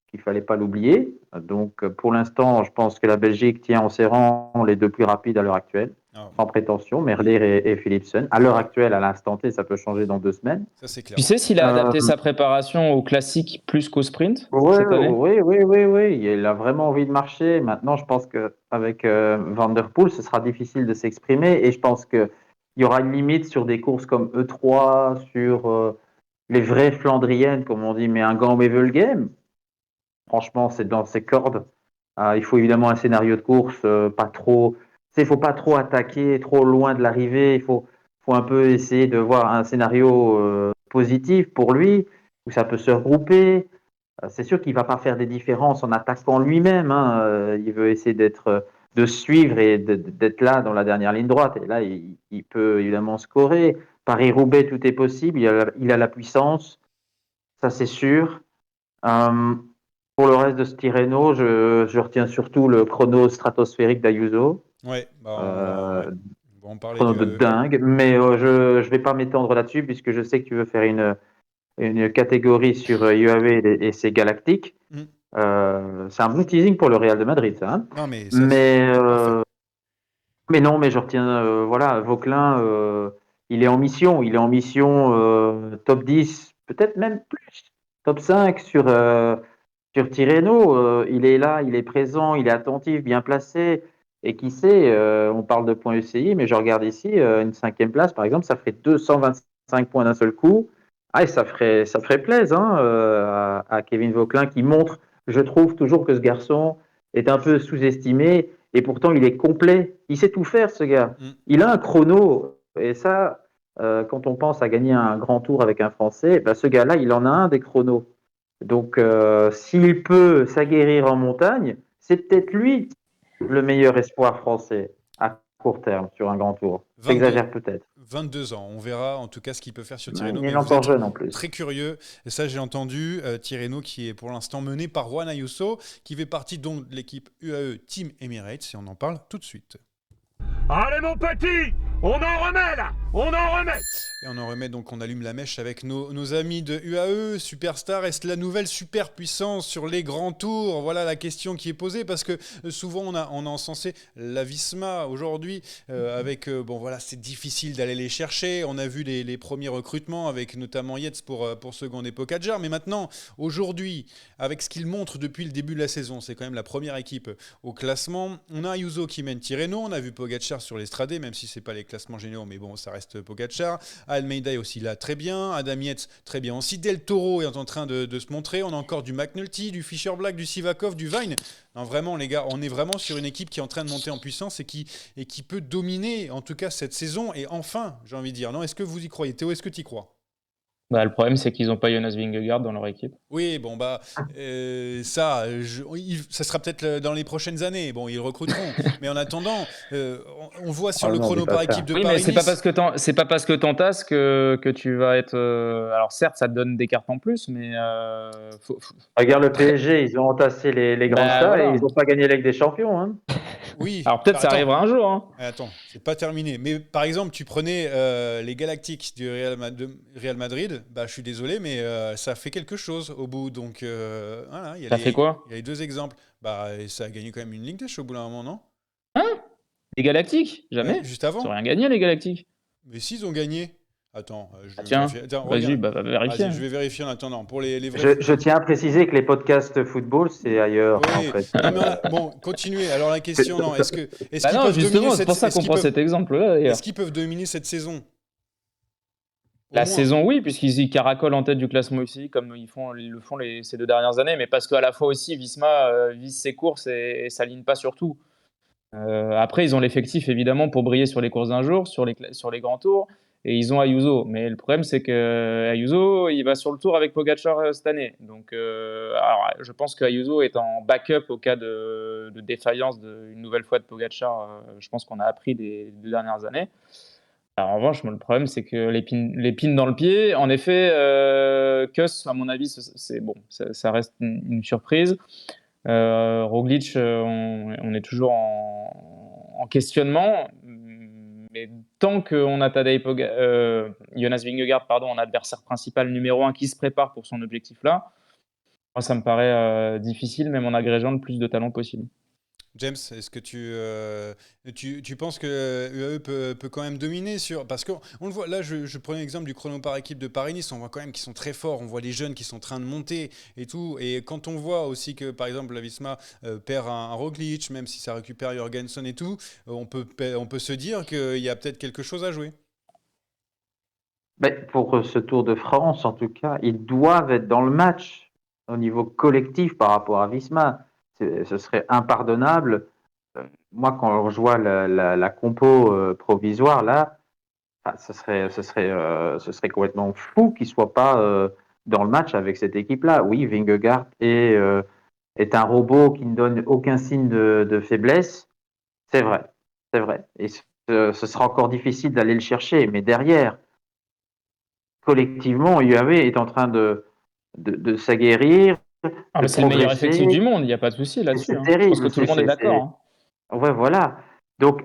qu'il fallait pas l'oublier. Donc pour l'instant, je pense que la Belgique tient en ses rangs les deux plus rapides à l'heure actuelle, Ah, sans prétention, Merlier et Philipsen. À l'heure actuelle, à l'instant T, ça peut changer dans 2 semaines. ça c'est clair. Tu sais s'il a adapté Euh, sa préparation au classique plus qu'au sprint Oui, cette année? oui. Il a vraiment envie de marcher. Maintenant, je pense qu'avec Van Der Poel, ce sera difficile de s'exprimer. Et je pense qu'il y aura une limite sur des courses comme E3, sur les vraies Flandriennes, comme on dit, mais un Gand-Wevelgem, franchement, c'est dans ses cordes. Il faut évidemment un scénario de course pas trop. Il ne faut pas trop attaquer, trop loin de l'arrivée. Faut un peu essayer de voir un scénario positif pour lui, où ça peut se regrouper. C'est sûr qu'il ne va pas faire des différences en attaquant lui-même. Hein. Il veut essayer de suivre et d'être là dans la dernière ligne droite. Et là, il peut évidemment scorer. Paris-Roubaix, tout est possible. Il a la puissance, ça c'est sûr. Euh, pour le reste de ce Tirreno, je retiens surtout le chrono stratosphérique d'Ayuso. Ouais, Euh, on va en parler Chrono de dingue. Mais je ne vais pas m'étendre là-dessus puisque je sais que tu veux faire une catégorie sur UAV et ses galactiques. Mm. C'est un bon teasing pour le Real de Madrid, ça. Hein. Non, mais ça, c'est parfait. Mais non, mais je retiens, voilà, Vauquelin, il est en mission. Il est en mission top 10, peut-être même plus, top 5 sur Tirreno. Il est là, il est présent, il est attentif, bien placé. Et qui sait, on parle de points UCI, mais je regarde ici, une 5e place, par exemple, ça ferait 225 points d'un seul coup. Ah, et ça ferait plaisir à Kevin Vauquelin qui montre, je trouve toujours que ce garçon est un peu sous-estimé et pourtant il est complet. Il sait tout faire, ce gars. Mm. Il a un chrono et ça, quand on pense à gagner un grand tour avec un Français, ben, ce gars-là, il en a un des chronos. Donc, s'il peut s'aguerrir en montagne, c'est peut-être lui le meilleur espoir français à court terme sur un grand tour. 22, J'exagère peut-être. 22 ans. On verra en tout cas ce qu'il peut faire sur Tirreno. Il Mais est vous encore êtes jeune en plus. très curieux. Et ça, j'ai entendu Tirreno qui est pour l'instant mené par Juan Ayuso, qui fait partie donc de l'équipe UAE Team Emirates. Et on en parle tout de suite. Allez mon petit, on en remet là, on en remet. Et on en remet donc, on allume la mèche avec nos amis de UAE, Superstar. Est-ce la nouvelle superpuissance sur les grands tours? Voilà la question qui est posée parce que souvent on a encensé la Visma aujourd'hui avec, bon voilà, c'est difficile d'aller les chercher. On a vu les premiers recrutements avec notamment Yates pour Second et Pogacar. Mais maintenant, aujourd'hui, avec ce qu'ils montrent depuis le début de la saison, c'est quand même la première équipe au classement. On a Ayuso qui mène Tirreno, on a vu Pogacar sur l'Estrade, même si c'est pas les classements généraux, mais bon, ça reste Pogacar. Almeida est aussi là très bien, Adam Yates très bien aussi. Del Toro est en train de se montrer. On a encore du McNulty, du Fischer Black, du Sivakov, du Vine. Non, vraiment les gars, on est vraiment sur une équipe qui est en train de monter en puissance et qui peut dominer en tout cas cette saison. Et enfin, j'ai envie de dire, non, est-ce que vous y croyez? Théo, est-ce que tu y crois? Bah, le problème, c'est qu'ils n'ont pas Jonas Vingegaard dans leur équipe. Oui, bon, bah, ça sera peut-être dans les prochaines années. Bon, ils recruteront. Mais en attendant, on voit sur le chrono par équipe de Oui, mais Paris-Nice. c'est pas parce que t'entasses que tu vas être. Alors, certes, ça te donne des cartes en plus, mais. Regarde le PSG, ils ont entassé les grandes Bah, stars voilà. et ils n'ont pas gagné la Ligue des Champions. Hein. Oui. Alors, peut-être ça Attends. arrivera un jour. Hein. Attends, c'est pas terminé. Mais par exemple, tu prenais les Galactiques du Real Madrid. Bah, je suis désolé, mais ça fait quelque chose au bout. Donc, voilà. Ça fait quoi? Il y a les deux exemples. Bah, et ça a gagné quand même une Ligue des Champions au bout d'un moment, non? Hein? Les Galactiques? Jamais. Juste avant. Ils n'ont rien gagné, les Galactiques. Mais s'ils ont gagné. Attends, je vais tiens, vérifier. Attends, vas-y, regarde. va vérifier. Vas-y, je vais vérifier en attendant. Pour les vrais. Je tiens à préciser que les podcasts football, c'est ailleurs. Oui. En fait. Non, mais bon, continuez. Alors la question, non, est-ce qu'ils Bah non, peuvent justement, dominer c'est pour ça qu'on prend cet exemple-là, d'ailleurs. Est-ce qu'ils peuvent dominer cette saison? La saison, oui, puisqu'ils caracolent en tête du classement aussi, comme ils le font ces 2 dernières années, mais parce qu'à la fois aussi, Visma vise ses courses et s'aligne pas sur tout. Après, ils ont l'effectif, évidemment, pour briller sur les courses d'un jour, sur les grands tours, et ils ont Ayuso. Mais le problème, c'est que Ayuso, il va sur le tour avec Pogacar cette année. Donc, alors, je pense qu'Ayuso est en backup au cas de défaillance une nouvelle fois de Pogacar. Je pense qu'on a appris des 2 dernières années. Alors, en revanche, le problème, c'est que l'épine dans le pied, en effet, Kuss, à mon avis, c'est bon, ça reste une surprise. Roglic, on est toujours en questionnement, mais tant qu'on a Jonas Vingegaard en adversaire principal numéro 1 qui se prépare pour son objectif-là, moi, ça me paraît difficile, même en agrégeant le plus de talent possible. James, est-ce que tu penses que UAE peut quand même dominer parce qu'on le voit, là je prenais l'exemple du chrono par équipe de Paris-Nice, on voit quand même qu'ils sont très forts, on voit les jeunes qui sont en train de monter et tout, et quand on voit aussi que par exemple la Visma perd un Roglic, même si ça récupère Jorgensen et tout, on peut se dire qu'il y a peut-être quelque chose à jouer. Mais pour ce Tour de France, en tout cas, ils doivent être dans le match au niveau collectif par rapport à Visma. Ce serait impardonnable. Moi, quand je vois la compo provisoire, là, ce serait complètement fou qu'ils ne soient pas dans le match avec cette équipe-là. Oui, Vingegaard est un robot qui ne donne aucun signe de faiblesse. C'est vrai, c'est vrai. Et ce sera encore difficile d'aller le chercher. Mais derrière, collectivement, UAE est en train de s'aguerrir. Ah, c'est le meilleur effectif du monde, il n'y a pas de souci là-dessus. C'est hein. terrible. Je pense que tout le monde est d'accord. Hein. Ouais, voilà. Donc,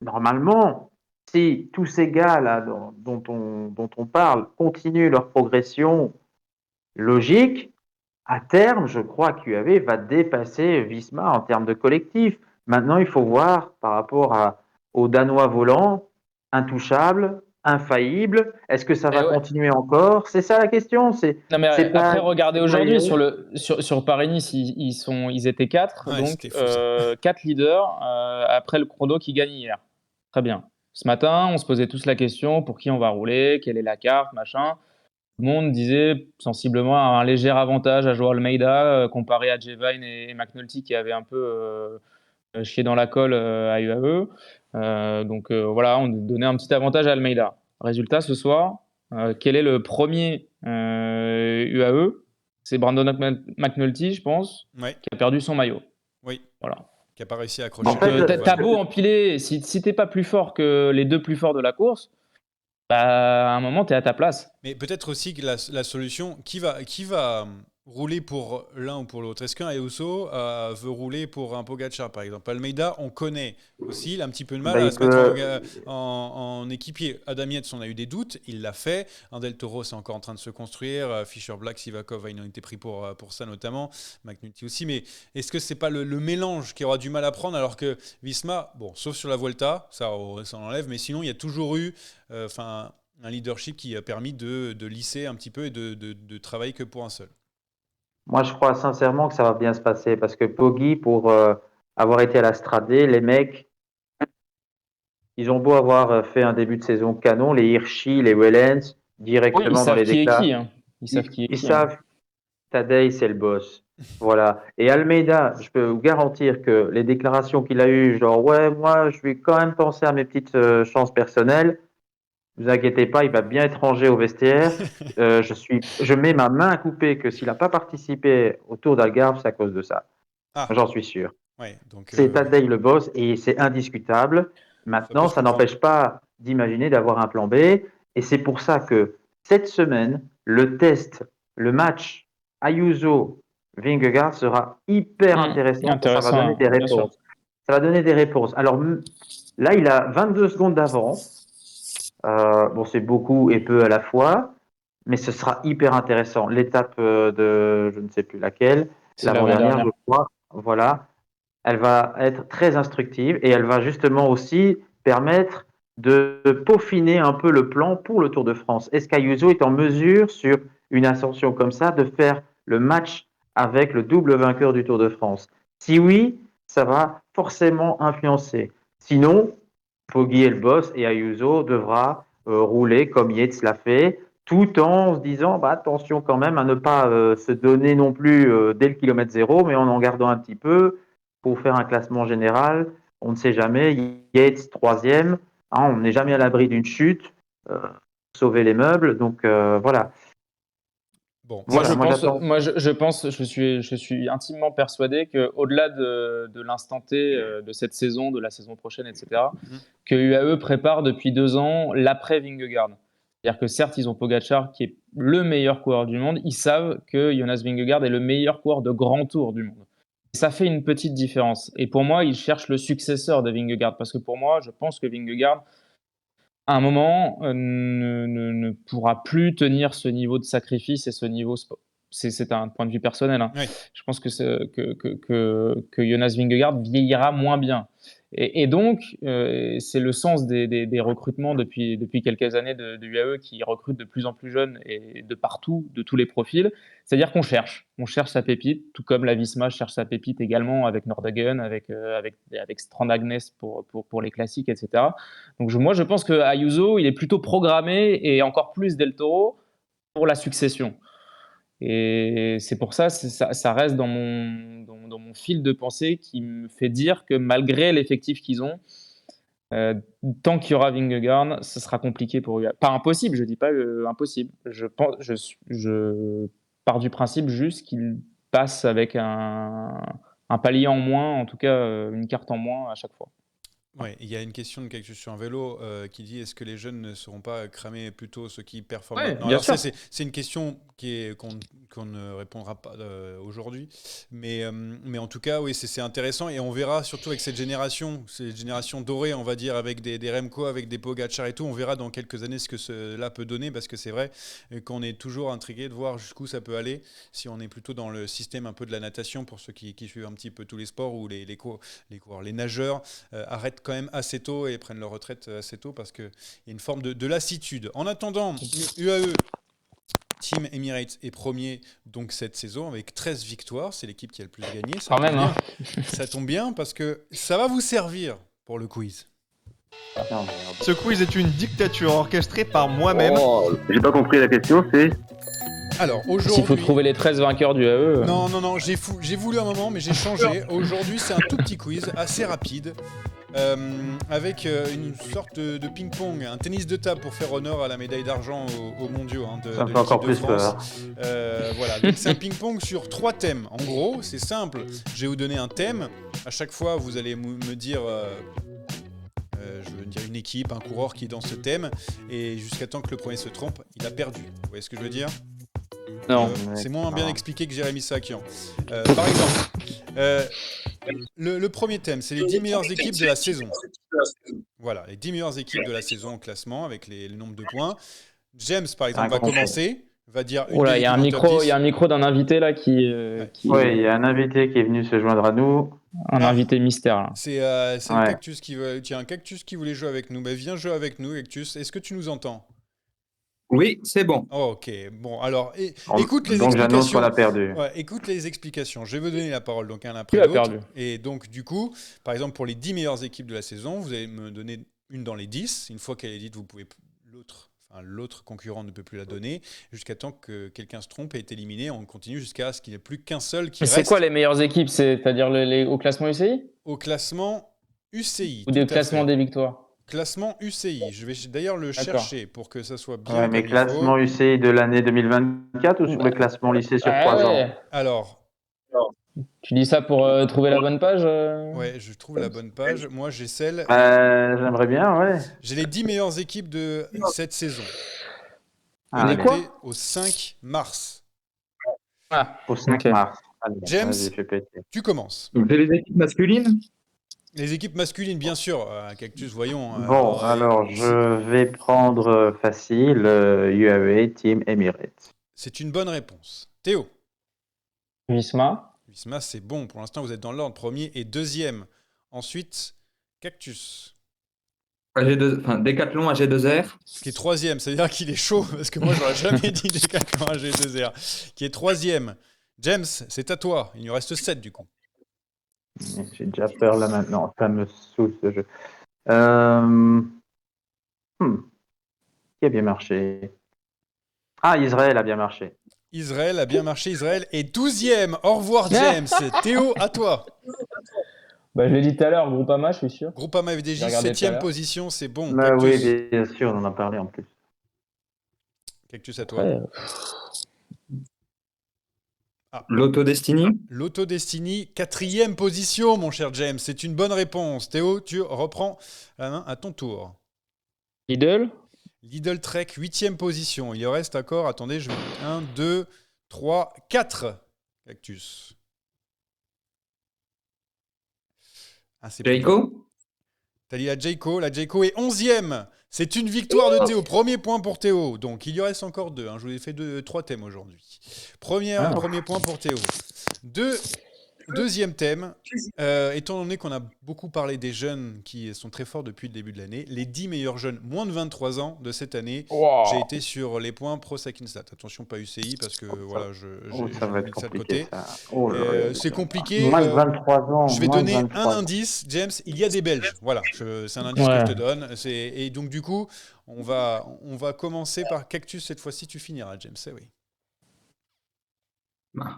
normalement, si tous ces gars-là dont on parle continuent leur progression logique, à terme, je crois qu'UAE va dépasser Visma en termes de collectif. Maintenant, il faut voir par rapport aux Danois volants, intouchables, infaillibles. Est-ce que ça va continuer encore? C'est ça la question. Non, mais après, regardez aujourd'hui sur Paris-Nice, ils étaient 4, Ouais, donc 4 leaders après le chrono qui gagne hier. Très bien. Ce matin, on se posait tous la question pour qui on va rouler, quelle est la carte, machin. Tout le monde disait sensiblement un léger avantage à Joao Almeida comparé à Jevine et McNulty qui avaient un peu chié dans la colle à UAE. Donc voilà, on donnait un petit avantage à Almeida. Résultat, ce soir, quel est le premier UAE? C'est Brandon McNulty, je pense, Ouais, qui a perdu son maillot. oui, Voilà. qui n'a pas réussi à accrocher. En fait, T'as beau empiler, si t'es pas plus fort que les deux plus forts de la course, bah, à un moment, t'es à ta place. Mais peut-être aussi que la solution, qui va rouler pour l'un ou pour l'autre? Est-ce qu'un Ayuso veut rouler pour un Pogacar, par exemple? Almeida, on connaît aussi, il a un petit peu de mal bah, à il se mettre peut, en équipier. Adam Yates, on a eu des doutes, il l'a fait. Un Del Toro, c'est encore en train de se construire. Fischer Black, Sivakov, ils ont été pris pour ça notamment. McNulty aussi. Mais est-ce que c'est pas le mélange qui aura du mal à prendre alors que Visma, bon, sauf sur la Vuelta, ça enlève, mais sinon, il y a toujours eu un leadership qui a permis de lisser un petit peu et de travailler que pour un seul. moi, je crois sincèrement que ça va bien se passer parce que Poggi, pour avoir été à la Stradé, les mecs, ils ont beau avoir fait un début de saison canon, les Hirschi, les Wellens, Oui, ils directement dans savent les qui est déclats, qui, hein. Ils savent qui est ils qui, hein. savent Tadej, c'est le boss. Voilà. Et Almeida, je peux vous garantir que les déclarations qu'il a eues, genre, ouais, moi, je vais quand même penser à mes petites chances personnelles. Ne vous inquiétez pas, il va bien être rangé au vestiaire. Je mets ma main à couper que s'il n'a pas participé au Tour d'Algarve, c'est à cause de ça. Ah, J'en suis sûr. ouais, donc C'est Tadej le boss et c'est indiscutable. ça peut Maintenant, se ça comprendre. n'empêche pas d'imaginer d'avoir un plan B. Et c'est pour ça que cette semaine, le test, le match Ayuso-Vingegaard sera hyper intéressant et ça va donner Intéressant, des bien sûr. réponses. Ça va donner des réponses. Alors là, il a 22 secondes d'avance. Bon, c'est beaucoup et peu à la fois, mais ce sera hyper intéressant. L'étape de je ne sais plus laquelle, C'est l'avant-dernière, je l'avant-dernière. crois, voilà, elle va être très instructive et elle va justement aussi permettre de peaufiner un peu le plan pour le Tour de France. Est-ce qu'Ayuso est en mesure, sur une ascension comme ça, de faire le match avec le double vainqueur du Tour de France? Si oui, ça va forcément influencer. Sinon, Poggi est le boss et Ayuso devra rouler comme Yates l'a fait, tout en se disant bah, attention quand même à ne pas se donner non plus dès le kilomètre zéro, mais en gardant un petit peu pour faire un classement général. On ne sait jamais. Yates troisième, hein, on n'est jamais à l'abri d'une chute, euh, sauver les meubles. Donc voilà. Bon, Moi, Voilà, moi j'attends. je suis intimement persuadé qu'au-delà de l'instant T de cette saison, de la saison prochaine, etc., Mhm. que UAE prépare depuis 2 ans l'après Vingegaard. C'est-à-dire que certes, ils ont Pogacar qui est le meilleur coureur du monde. Ils savent que Jonas Vingegaard est le meilleur coureur de grand tour du monde. Ça fait une petite différence. Et pour moi, ils cherchent le successeur de Vingegaard. Parce que pour moi, je pense que Vingegaard, à un moment, ne pourra plus tenir ce niveau de sacrifice et ce niveau sport. C'est un point de vue personnel, hein. Oui. Je pense que Jonas Vingegaard vieillira moins bien. Et donc, c'est le sens des recrutements depuis quelques années de UAE qui recrutent de plus en plus jeunes et de partout, de tous les profils. C'est-à-dire qu'on cherche. On cherche sa pépite, tout comme la Visma cherche sa pépite également avec Nordhagen, avec Strand Agnes pour les classiques, etc. Donc moi, je pense que Ayuso, il est plutôt programmé et encore plus Del Toro pour la succession. Et c'est pour ça, ça reste dans mon fil de pensée qui me fait dire que malgré l'effectif qu'ils ont, tant qu'il y aura Vingegaard, ce sera compliqué pour eux. Pas impossible, je dis pas impossible. Je pars du principe juste qu'il passe avec un palier en moins, en tout cas une carte en moins à chaque fois. Ouais, il y a une question de quelqu'un sur un vélo qui dit est-ce que les jeunes ne seront pas cramés plutôt ceux qui performent Ouais, maintenant? bien Alors sûr. c'est une question qu'on ne répondra pas aujourd'hui, mais en tout cas oui c'est intéressant et on verra surtout avec cette génération dorée on va dire avec des Remco, avec des Pogacar et tout, on verra dans quelques années ce que cela peut donner parce que c'est vrai qu'on est toujours intrigué de voir jusqu'où ça peut aller si on est plutôt dans le système un peu de la natation pour ceux qui suivent un petit peu tous les sports où les coureurs, les nageurs arrêtent quand même assez tôt et prennent leur retraite assez tôt parce qu'il y a une forme de lassitude. En attendant, UAE, Team Emirates est premier donc cette saison avec 13 victoires. C'est l'équipe qui a le plus gagné. Ça Quand tombe même, bien. hein. Ça tombe bien parce que ça va vous servir pour le quiz. Ah, merde. Ce quiz est une dictature orchestrée par moi-même. Oh, j'ai pas compris la question, c'est. Alors, S'il faut aujourd'hui... trouver les 13 vainqueurs du AE. Non, j'ai voulu un moment, mais j'ai changé. Aujourd'hui, c'est un tout petit quiz, assez rapide, avec une sorte de ping-pong, un tennis de table pour faire honneur à la médaille d'argent aux mondiaux de Ça me fait l'équipe encore de plus France. Voilà, donc c'est un ping-pong sur 3 thèmes. En gros, c'est simple. Je vais vous donner un thème. À chaque fois, vous allez me dire... je veux dire une équipe, un coureur qui est dans ce thème, et jusqu'à temps que le premier se trompe, il a perdu. Vous voyez ce que je veux dire ? Non. C'est moins bien expliqué que Jérémy Sakian. Par exemple, le premier thème, c'est les 10 meilleures équipes de la saison. Voilà, les 10 meilleures équipes de la saison au classement avec le nombre de points. James, par exemple, va commencer, va dire une Oh là, des il y a un équipes en top micro, 10. il y a un micro d'un invité là qui Oui, il y a un invité qui est venu se joindre à nous. un invité mystère là. C'est le Ouais. Cactus qui veut. Tiens, un Cactus qui voulait jouer avec nous. Bah, viens jouer avec nous, Cactus. Est-ce que tu nous entends ? Oui, c'est bon. Oh, ok. Bon, alors, écoute les Donc j'annonce explications. qu'on a perdu. Ouais, écoute les explications. Je vais vous donner la parole donc un Tu après as l'autre. perdu. Et donc, du coup, par exemple, pour les 10 meilleures équipes de la saison, vous allez me donner une dans les 10. Une fois qu'elle est dite, vous pouvez l'autre concurrent ne peut plus la donner jusqu'à temps que quelqu'un se trompe et est éliminé. On continue jusqu'à ce qu'il n'y ait plus qu'un seul qui C'est reste quoi les meilleures équipes? C'est-à-dire au classement UCI au classement UCI. ou tout des à classements fait. des victoires? Classement UCI. Je vais d'ailleurs le D'accord. chercher pour que ça soit bien. Ouais, mais comme il classement faut. UCI de l'année 2024 ou sur le classement lycée sur 3 ans? Ouais. Alors, Tu dis ça pour trouver la bonne page ouais, je trouve la bonne page. Moi, j'ai celle. J'aimerais bien, ouais. J'ai les 10 meilleures équipes de cette saison. Ah, On est allez, quoi Au 5 mars. Ah, au 5 ok. mars. Allez, James. vas-y, fais péter. Tu commences. Donc, c'est les équipes masculines. Les équipes masculines, bien sûr. Cactus, voyons. Bon, alors je vais prendre facile, UAE, Team Emirates. C'est une bonne réponse. Théo. Visma. Visma, c'est bon. Pour l'instant, vous êtes dans l'ordre. Premier et deuxième. Ensuite, Cactus. Décathlon AG2R. Qui est troisième. Ça veut dire qu'il est chaud. Parce que moi, j'aurais jamais dit Décathlon AG2R. Qui est troisième. James, c'est à toi. Il nous reste 7 du coup. J'ai déjà peur là maintenant, ça me saoule ce jeu. Qui a bien marché? Ah, Israël a bien marché. Israël a bien marché. Israël est 12e. Au revoir, James. Théo, à toi. Bah, je l'ai dit tout à l'heure, Groupama, je suis sûr. Groupama FDJ, J'ai regardé tout à 7e l'heure. position. C'est bon. Bah, Cactus. oui, bien sûr, on en a parlé en plus. Cactus, à toi. Ouais. Lotto Destiny. Lotto Destiny, 4e position, mon cher James. C'est une bonne réponse. Théo, tu reprends la main à ton tour. Lidl. Lidl Trek, 8e position. Il en reste encore, attendez, 1, 2, 3, 4. Cactus. Ah, c'est Jayco. T'as dit la Jayco. La Jayco est 11e. C'est une victoire de Théo. Premier point pour Théo. Donc, il y reste encore 2. Je vous ai fait 3 thèmes aujourd'hui. Premier point pour Théo. Deuxième thème. Étant donné qu'on a beaucoup parlé des jeunes qui sont très forts depuis le début de l'année, les 10 meilleurs jeunes moins de 23 ans de cette année, Wow. j'ai été sur les points Pro Sakinstat. Attention, pas UCI, parce que voilà, Ça va mis être ça de compliqué. côté. Ça. Oh là là. C'est compliqué. Moins de 23 ans. Je vais moins de donner 23 un ans. indice, James. Il y a des Belges. Voilà, c'est un indice Ouais. que je te donne. Et donc, du coup, on va commencer par Cactus cette fois-ci. Tu finiras, James. Oui.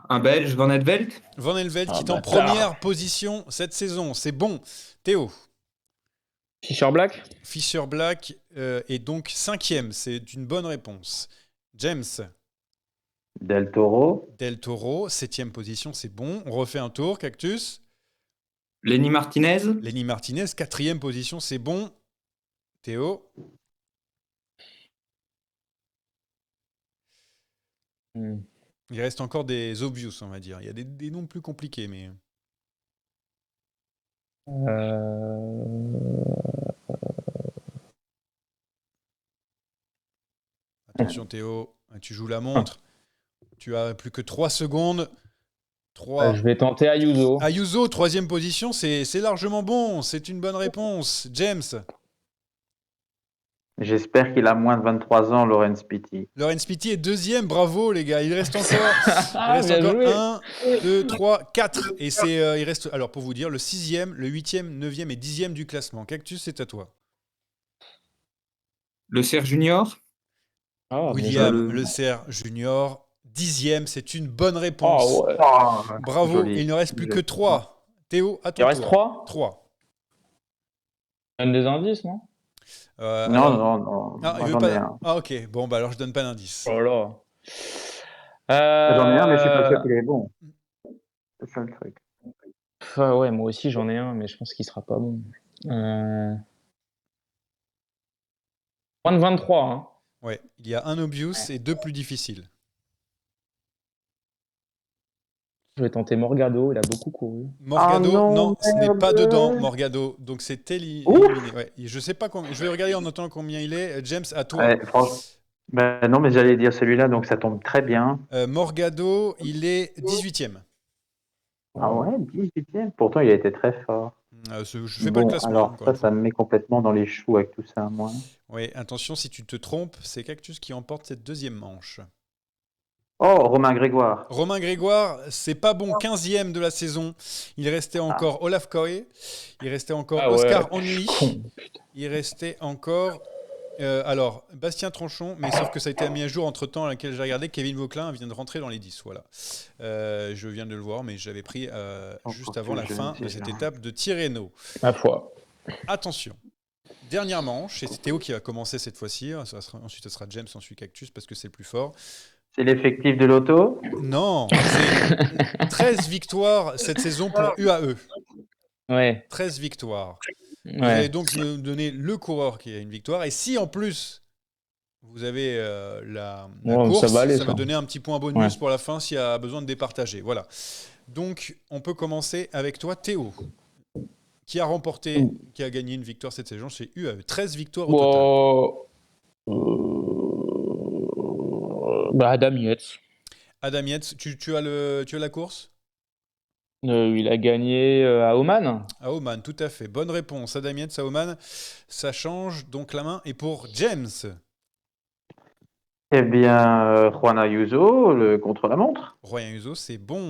Un Belge, Van Edveld. Van Elveld qui est en bâtard. première position cette saison. C'est bon. Théo. Fisher Black. Fisher Black est donc 5e. C'est une bonne réponse. James. Del Toro. Del Toro, 7e position. C'est bon. On refait un tour. Cactus. Lenny Martinez. Lenny Martinez, 4e position. C'est bon. Théo. Il reste encore des obvious, on va dire. Il y a des noms plus compliqués, mais... Attention Théo, tu joues la montre. Tu as plus que 3 secondes. 3. Je vais tenter Ayuso. Ayuso, 3e position, c'est largement bon. C'est une bonne réponse. James. J'espère qu'il a moins de 23 ans, Laurence Pitty. Laurence Pitty est 2e. Bravo les gars. Il reste encore, Bien joué. 1, 2, 3, 4. Et il reste, alors pour vous dire, le 6e, le 8e, 9e et 10e du classement. Cactus, c'est à toi. Le Cerf Junior. Ah, bien joué. William Le Cerf Junior, 10e, c'est une bonne réponse. Oh, ouais. Bravo, Joli. il ne reste plus que Joli. 3. Théo, à ton Il en reste tour. 3 3. Donne des indices, non? Non, Ah, il moi veut j'en pas... ai un. Ah, ok, bon, bah alors je donne pas d'indice. Oh là. J'en ai un, mais je suis pas sûr Euh... qu'il est bon. C'est ça le truc. Ouais, moi aussi j'en ai un, mais je pense qu'il sera pas bon. Moins de 23, hein. Ouais, il y a un obvious et 2 plus difficiles. Je vais tenter Morgado, il a beaucoup couru. Morgado, Ah non, non, ce n'est pas merde. dedans, Morgado. Donc c'est Ouf. éliminé. Ouais, je sais pas combien. Je vais regarder en attendant combien il est. James, à toi. Ouais, franchement. Ben non, mais j'allais dire celui-là, donc ça tombe très bien. Morgado, il est 18e. Ah ouais, 18e. Pourtant, il a été très fort. Je fais pas le Bon, classement. alors Encore une ça fois. me met complètement dans les choux avec tout ça, moi. Oui, attention, si tu te trompes, c'est Cactus qui emporte cette deuxième manche. Oh, Romain Grégoire. Romain Grégoire, c'est pas bon, 15e de la saison. Il restait encore Olaf Koy, il restait encore Ah ouais, Oscar Only, con. il restait encore alors Bastien Tranchon, mais sauf que ça a été mis à jour entre temps à laquelle j'ai regardé. Kevin Vauclin vient de rentrer dans les 10. Voilà. Je viens de le voir, mais j'avais pris juste avant la fin de cette étape de Tirreno. Ma foi. Attention. Dernière manche, et c'est Théo qui va commencer cette fois-ci. Ensuite, ce sera James, ensuite Cactus, parce que c'est le plus fort. C'est l'effectif de l'auto? Non, c'est 13 victoires cette saison pour UAE. Ouais. 13 victoires. Vous allez donc me donner le coureur qui a une victoire. Et si en plus, vous avez la course, ça va aller, ça va donner un petit point bonus pour la fin s'il y a besoin de départager. Voilà. Donc, on peut commencer avec toi, Théo, qui a remporté, qui a gagné une victoire cette saison chez UAE. 13 victoires au total. Adam Yates. Adam Yates, tu as la course? Il a gagné à Oman. À Oman, tout à fait. Bonne réponse. Adam Yates à Oman. Ça change donc la main. Et pour James? Eh bien, Juan Ayuso, le contre-la-montre. Juan Ayuso, c'est bon.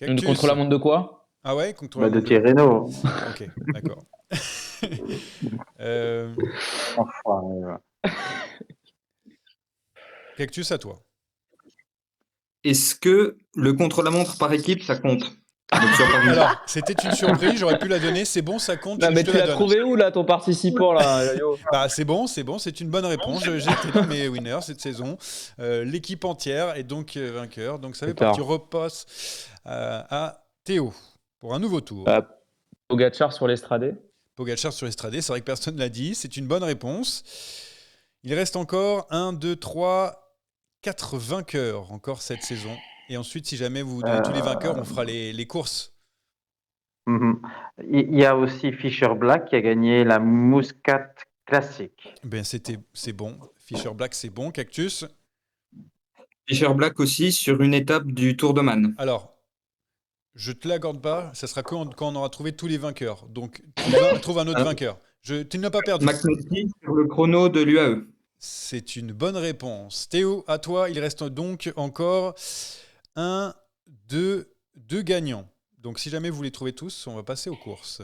Une contre-la-montre de quoi? Ah ouais, contre-la-montre de Tirreno. Ok, d'accord. Cactus, à toi. Est-ce que le contre-la-montre par équipe, ça compte? Alors, c'était une surprise, j'aurais pu la donner. C'est bon, ça compte. Non, mais tu l'as trouvé où, là, ton participant, là? Bah, c'est bon, c'est une bonne réponse. J'ai été dans mes winners cette saison. L'équipe entière est donc vainqueur. Donc, ça fait partie. Tu repasses à Théo pour un nouveau tour. Pogacar sur l'Estradé. Pogacar sur l'Estradé, c'est vrai que personne ne l'a dit. C'est une bonne réponse. Il reste encore 1, 2, 3, 4 vainqueurs encore cette saison. Et ensuite, si jamais vous donnez tous les vainqueurs, on fera les courses. Il y a aussi Fischer Black qui a gagné la Muscat Classique. Ben, c'est bon. Fischer Black, c'est bon. Cactus? Fischer Black aussi sur une étape du Tour d'Oman. Alors, je ne te l'accorde pas. Ça sera quand on aura trouvé tous les vainqueurs. Donc, trouve un autre vainqueur. Tu ne l'as pas perdu. McNulty sur le chrono de l'UAE. C'est une bonne réponse. Théo, à toi, il reste donc encore 1, 2 gagnants. Donc, si jamais vous les trouvez tous, on va passer aux courses.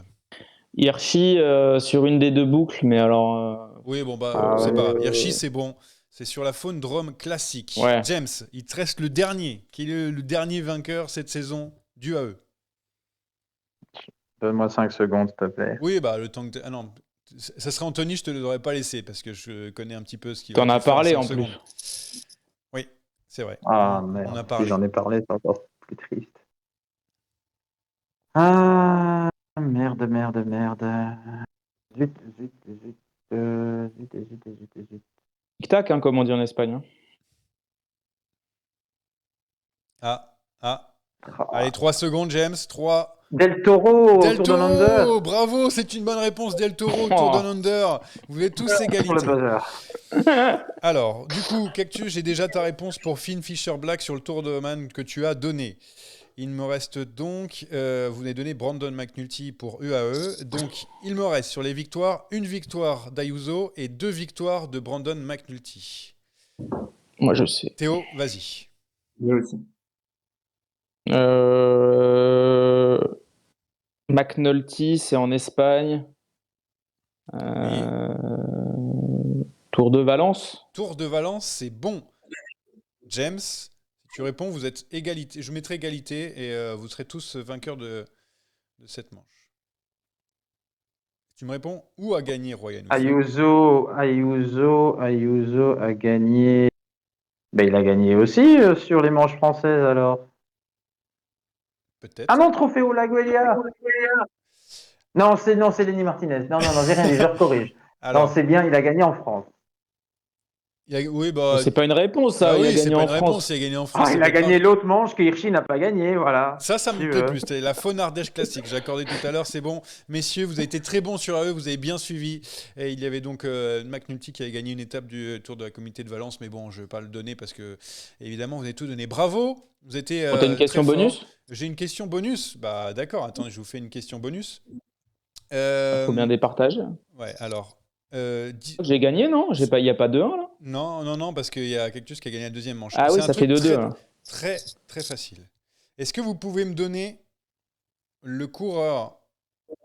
Hirschi sur une des deux boucles, mais alors... Oui, bon, bah, c'est pas grave. Hirschi, c'est bon. C'est sur la Faune Drôme classique. Ouais. James, il te reste le dernier, qui est le dernier vainqueur cette saison du AE. Donne-moi 5 secondes, s'il te plaît. Oui, bah, le temps que... Ah non, ça serait Anthony, je te l'aurais pas laissé, parce que je connais un petit peu ce qu'il va T'en as parlé en secondes. plus. Oui, c'est vrai. Ah merde, on a parlé. Si j'en ai parlé, c'est encore plus triste. Ah, merde. Zut. Tic-tac, hein, comme on dit en Espagne. Allez, 3 secondes, James. 3. Del Toro, Del Tour Down Under. Toro, bravo, c'est une bonne réponse. Del Toro, Tour Down Under. Vous êtes tous égalité. Pour le buzzer. Alors, du coup, Cactus, j'ai déjà ta réponse pour Finn Fischer Black sur le Tour de Oman que tu as donné. Il me reste donc, vous avez donné Brandon McNulty pour UAE. Donc, il me reste sur les victoires, une victoire d'Ayuso et 2 victoires de Brandon McNulty. Moi, je sais. Théo, vas-y. Moi aussi. McNulty, c'est en Espagne. Oui. Tour Tour de Valence. Tour de Valence, c'est bon. James, si tu réponds, vous êtes égalité. Je mettrai égalité et vous serez tous vainqueurs de cette manche. Tu me réponds où a gagné Royan Ayuso a gagné. Ben, il a gagné aussi sur les manches françaises alors. Peut-être. Ah non, Trofeo Laguelia. Non, c'est Lenny Martinez. Non, j'ai rien dit, je corrige. Alors, Non, c'est bien, il a gagné en France. oui, bah, C'est pas une réponse, ça. oui, il a c'est gagné pas en une France. réponse. Il a gagné en France. Ah, c'est il a pas gagné grave. l'autre manche que Hirschi n'a pas gagné, voilà. Ça Si me tu plaît veux. plus. C'était la faune Ardèche classique. J'ai accordé tout à l'heure, c'est bon. Messieurs, vous avez été très bons sur AE, vous avez bien suivi. Et il y avait donc McNulty qui avait gagné une étape du Tour de la Communauté de Valence, mais bon, je ne vais pas le donner parce que, évidemment, vous avez tout donné. Bravo. Vous étiez. T'as une question très bonus forts. J'ai une question bonus. Bah, d'accord. Attends, je vous fais une question bonus. Faut bien départager. Ouais, alors. J'ai gagné, non? Il n'y a pas 2-1 là? Non, parce qu'il y a Cactus qui a gagné la deuxième manche. Ah C'est oui, un ça truc fait 2-2. Très, très facile. Est-ce que vous pouvez me donner le coureur...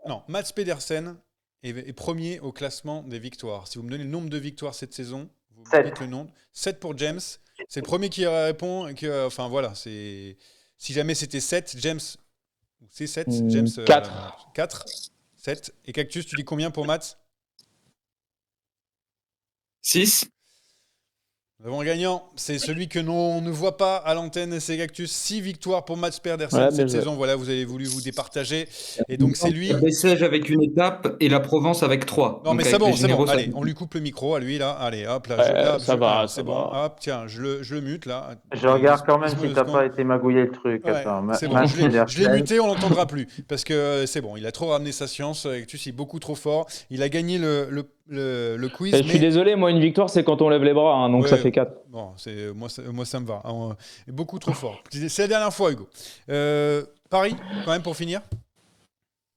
Non, Mats Pedersen est premier au classement des victoires. Si vous me donnez le nombre de victoires cette saison, vous me dites le nombre. 7 pour James. C'est le premier qui répond. Enfin voilà, si jamais c'était 7, James... C'est 7, James... 4. 4, 7. Et Cactus, tu dis combien pour Mats? 6. Nous avons un gagnant, c'est celui que l'on ne voit pas à l'antenne, c'est Cactus. 6 victoires pour Mats Pedersen Ouais, cette saison. Voilà, vous avez voulu vous départager. Et donc c'est lui. Bessèges avec une étape et la Provence avec 3. Non mais c'est bon, c'est bon. Allez, on lui coupe le micro à lui là. Allez, hop là. Ça va, c'est bon. Hop, tiens, je le mute là. Je regarde quand même Laisse-moi si deux t'as secondes. pas été magouillé le truc. Ouais, Attends, c'est bon, je l'ai muté, on l'entendra plus. Parce que c'est bon, il a trop ramené sa science. Cactus, il est beaucoup trop fort. Il a gagné le quiz. Je suis désolé, moi une victoire c'est quand on lève les bras, hein, donc Ouais, ça fait 4. Bon, moi ça me va. Beaucoup trop fort. C'est la dernière fois, Hugo. Paris, quand même, pour finir.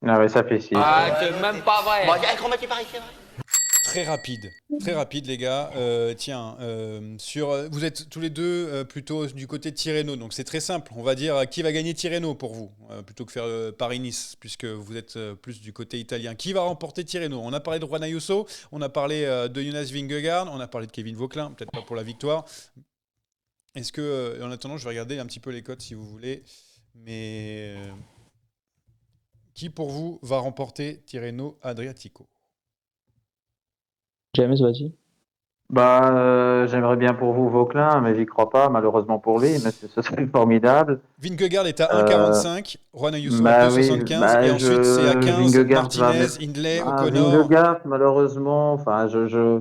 Ah ouais, ça fait 6. Ah, c'est même pas vrai. Bon, qu'on mette Paris, c'est vrai. Très rapide, les gars. Tiens, vous êtes tous les deux plutôt du côté de Tirreno, donc c'est très simple. On va dire qui va gagner Tirreno pour vous, plutôt que faire Paris-Nice, puisque vous êtes plus du côté italien. Qui va remporter Tirreno? On a parlé de Juan Ayuso, on a parlé de Jonas Vingegaard, on a parlé de Kevin Vauquelin, peut-être pas pour la victoire. Est-ce que, en attendant, je vais regarder un petit peu les cotes si vous voulez, mais qui pour vous va remporter Tirreno Adriatico? James, vas-y. Bah, j'aimerais bien pour vous Vauquelin, mais j'y crois pas, malheureusement pour lui, mais ce serait formidable. Vingegaard est à 1,45, Juan Ayuso bah à 2,75, et ensuite c'est à 15, Vingegaard Martinez, Hindley, O'Connor. Vingegaard, malheureusement, enfin, je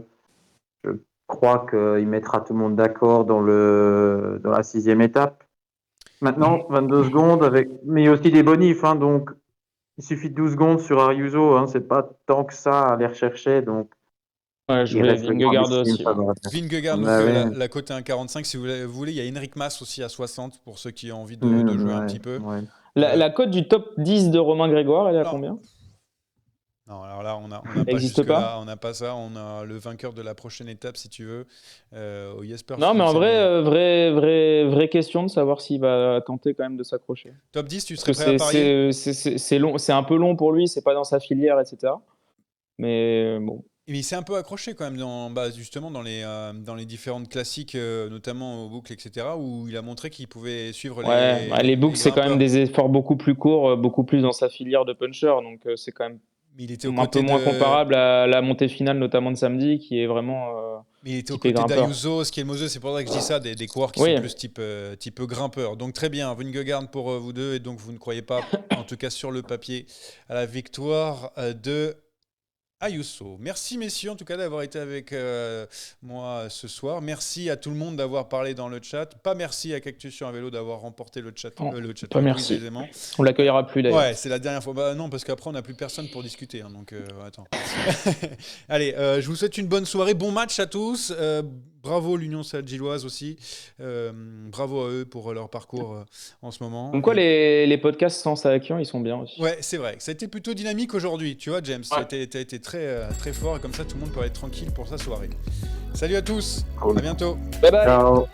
crois qu'il mettra tout le monde d'accord dans la 6e étape. Maintenant, 22 secondes, mais il y a aussi des bonifs, hein, donc il suffit de 12 secondes sur Ayuso, hein, c'est pas tant que ça à aller rechercher, donc Ouais, je vais Vingegaard aussi. Vingegaard, donc la cote est à 1,45. Si vous voulez, il y a Henrik Mas aussi à 60 pour ceux qui ont envie de jouer un petit peu. Ouais. La cote du top 10 de Romain Grégoire, elle est à combien? Non, alors là, on n'a pas Existe pas. on n'a pas ça. On a le vainqueur de la prochaine étape, si tu veux, au Jesper. Non, mais en vrai, vraie question de savoir s'il va tenter quand même de s'accrocher. Top 10, tu serais prêt à parier? C'est long, c'est un peu long pour lui, c'est pas dans sa filière, etc. Mais bon. Mais il s'est un peu accroché quand même, justement dans les différentes classiques, notamment aux boucles, etc., où il a montré qu'il pouvait suivre les boucles, c'est quand même des efforts beaucoup plus courts, beaucoup plus dans sa filière de puncher, donc c'est quand même mais il était un peu moins comparable à la montée finale, notamment de samedi, qui est vraiment. Mais il était aux côtés d'Ayuso, Schielmose, c'est pour ça que je dis ça, des coureurs qui sont plus type grimpeur. Donc très bien, Vingegaard pour vous deux, et donc vous ne croyez pas, en tout cas sur le papier, à la victoire de Ayuso. Merci messieurs en tout cas d'avoir été avec moi ce soir. Merci à tout le monde d'avoir parlé dans le chat. Pas merci à Cactus sur un vélo d'avoir remporté le chat. Pas merci. On l'accueillera plus d'ailleurs. Ouais, c'est la dernière fois. Bah non, parce qu'après on n'a plus personne pour discuter. Hein, donc attends. Allez, je vous souhaite une bonne soirée, bon match à tous. Bravo l'Union Salle-Gilloise aussi. Bravo à eux pour leur parcours en ce moment. Donc quoi, les podcasts sans Saakian, ils sont bien aussi. Ouais, c'est vrai. Ça a été plutôt dynamique aujourd'hui. Tu vois, James, t'as été très fort et comme ça, tout le monde peut être tranquille pour sa soirée. Salut à tous. Cool. À bientôt. Bye bye. Ciao.